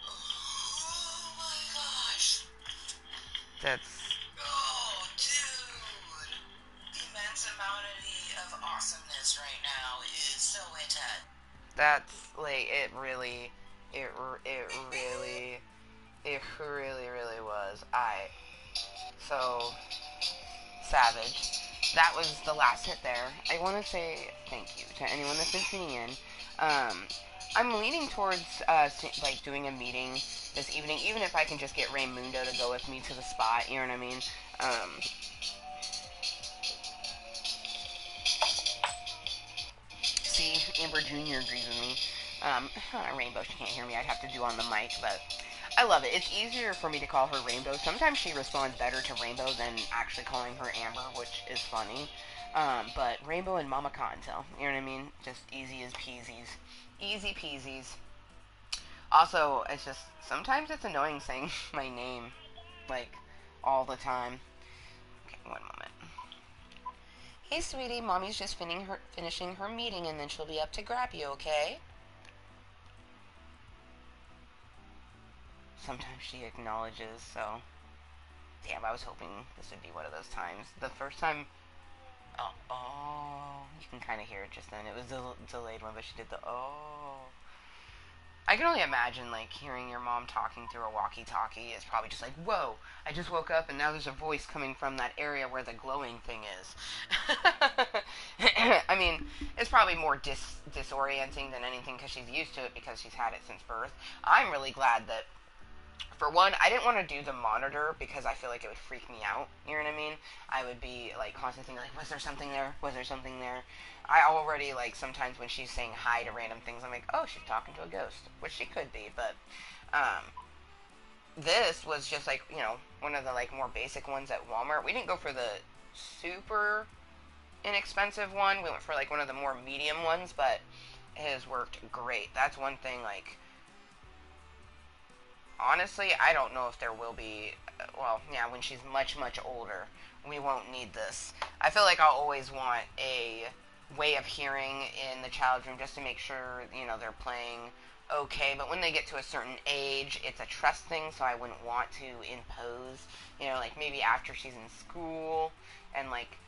Oh my gosh. That's. Oh, dude. The immense amount of awesomeness right now is so intense. That's like, it really was. So savage. That was the last hit there. I want to say thank you to anyone that's been tuning in. I'm leaning towards like doing a meeting this evening, even if I can just get Raymundo to go with me to the spot. You know what I mean? See, Amber Jr. agrees with me. Rainbow, she can't hear me. I'd have to do on the mic, but I love it. It's easier for me to call her Rainbow. Sometimes she responds better to Rainbow than actually calling her Amber, which is funny. But Rainbow and Mama Kottontale, you know what I mean? Just easy as peasies. Easy peasies. Also, it's just, sometimes it's annoying saying my name, like, all the time. Okay, one moment. Hey, sweetie, Mommy's just finishing her meeting, and then she'll be up to grab you, okay? Sometimes she acknowledges, so. Damn, I was hoping this would be one of those times. The first time. Oh, you can kind of hear it just then. It was a delayed one, but she did the oh. I can only imagine, like, hearing your mom talking through a walkie-talkie is probably just like, whoa, I just woke up and now there's a voice coming from that area where the glowing thing is. I mean, it's probably more disorienting than anything because she's used to it because she's had it since birth. I'm really glad that, for one, I didn't want to do the monitor because I feel like it would freak me out. You know what I mean? I would be like constantly thinking like, was there something there? Was there something there? I already, like, sometimes when she's saying hi to random things, I'm like, oh, she's talking to a ghost, which she could be. But this was just like, one of the like more basic ones at Walmart. We didn't go for the super inexpensive one. We went for like one of the more medium ones, but it has worked great. That's one thing, like, honestly, I don't know if there will be, well, yeah, when she's much, much older, we won't need this. I feel like I'll always want a way of hearing in the child's room just to make sure, they're playing okay. But when they get to a certain age, it's a trust thing, so I wouldn't want to impose, like maybe after she's in school and, like,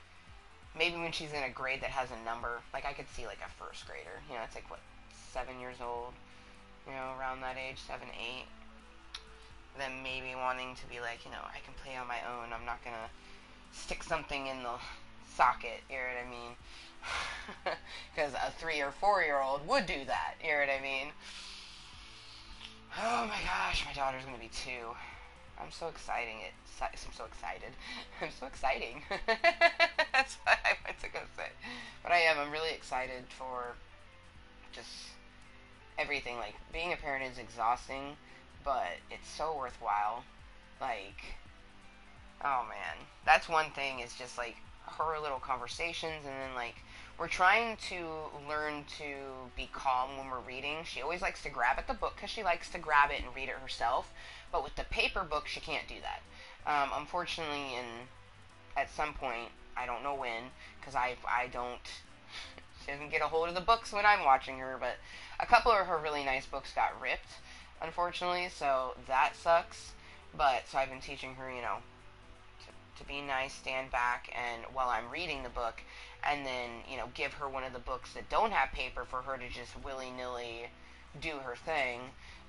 maybe when she's in a grade that has a number. Like, I could see, like, a first grader. It's like, what, 7 years old? Around that age, 7, 8. Then maybe wanting to be like, I can play on my own. I'm not going to stick something in the socket. You know what I mean? Because a 3 or 4-year-old would do that. You know what I mean? Oh my gosh, my daughter's going to be 2. I'm so exciting. I'm so excited. I'm so exciting. That's what I went to go say. But I am. I'm really excited for just everything. Like, being a parent is exhausting, but it's so worthwhile. Like, oh man. That's one thing, is just like her little conversations, and then like we're trying to learn to be calm when we're reading. She always likes to grab at the book because she likes to grab it and read it herself. But with the paper book, she can't do that. Unfortunately, at some point, I don't know when, because I don't, she doesn't get a hold of the books when I'm watching her, but a couple of her really nice books got ripped, unfortunately, so that sucks. But, so I've been teaching her, to be nice, stand back, and while I'm reading the book, and then, give her one of the books that don't have paper for her to just willy-nilly do her thing.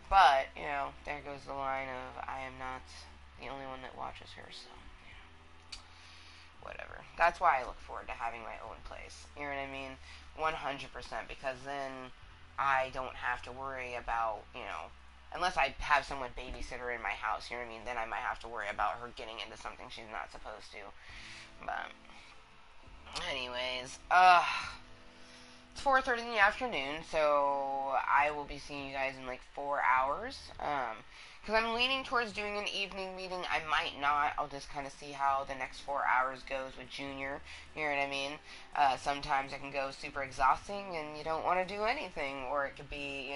But, there goes the line of, I am not the only one that watches her, so, whatever. That's why I look forward to having my own place. You know what I mean? 100%, because then I don't have to worry about, unless I have someone babysit her in my house, you know what I mean? Then I might have to worry about her getting into something she's not supposed to. But, anyways, it's 4:30 in the afternoon, so I will be seeing you guys in like 4 hours. Because I'm leaning towards doing an evening meeting. I might not. I'll just kind of see how the next 4 hours goes with Junior. You know what I mean? Sometimes it can go super exhausting and you don't want to do anything. Or it could be,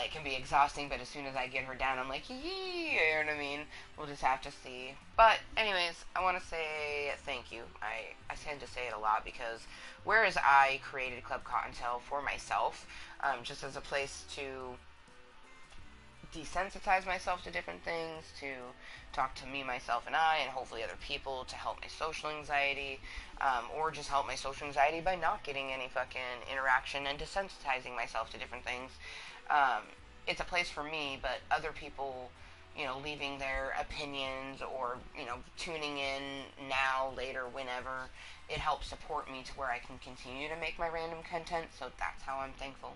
it can be exhausting, but as soon as I get her down, I'm like, yee, you know what I mean? We'll just have to see. But, anyways, I want to say thank you. I tend to say it a lot because whereas I created Club Kottontale for myself, just as a place to desensitize myself to different things, to talk to me, myself, and I, and hopefully other people, to help my social anxiety, or just help my social anxiety by not getting any fucking interaction and desensitizing myself to different things. It's a place for me, but other people, leaving their opinions or, tuning in now, later, whenever, it helps support me to where I can continue to make my random content, so that's how I'm thankful.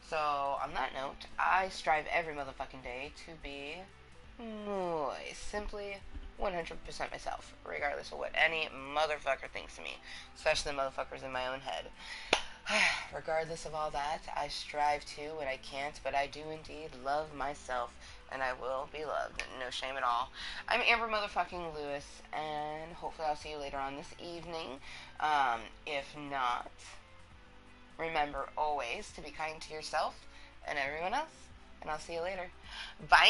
So, on that note, I strive every motherfucking day to be moist. Simply 100% myself, regardless of what any motherfucker thinks of me, especially the motherfuckers in my own head. Regardless of all that, I strive to when I can't, but I do indeed love myself, and I will be loved. No shame at all. I'm Amber motherfucking Lewis, and hopefully I'll see you later on this evening. If not, remember always to be kind to yourself and everyone else, and I'll see you later. Bye!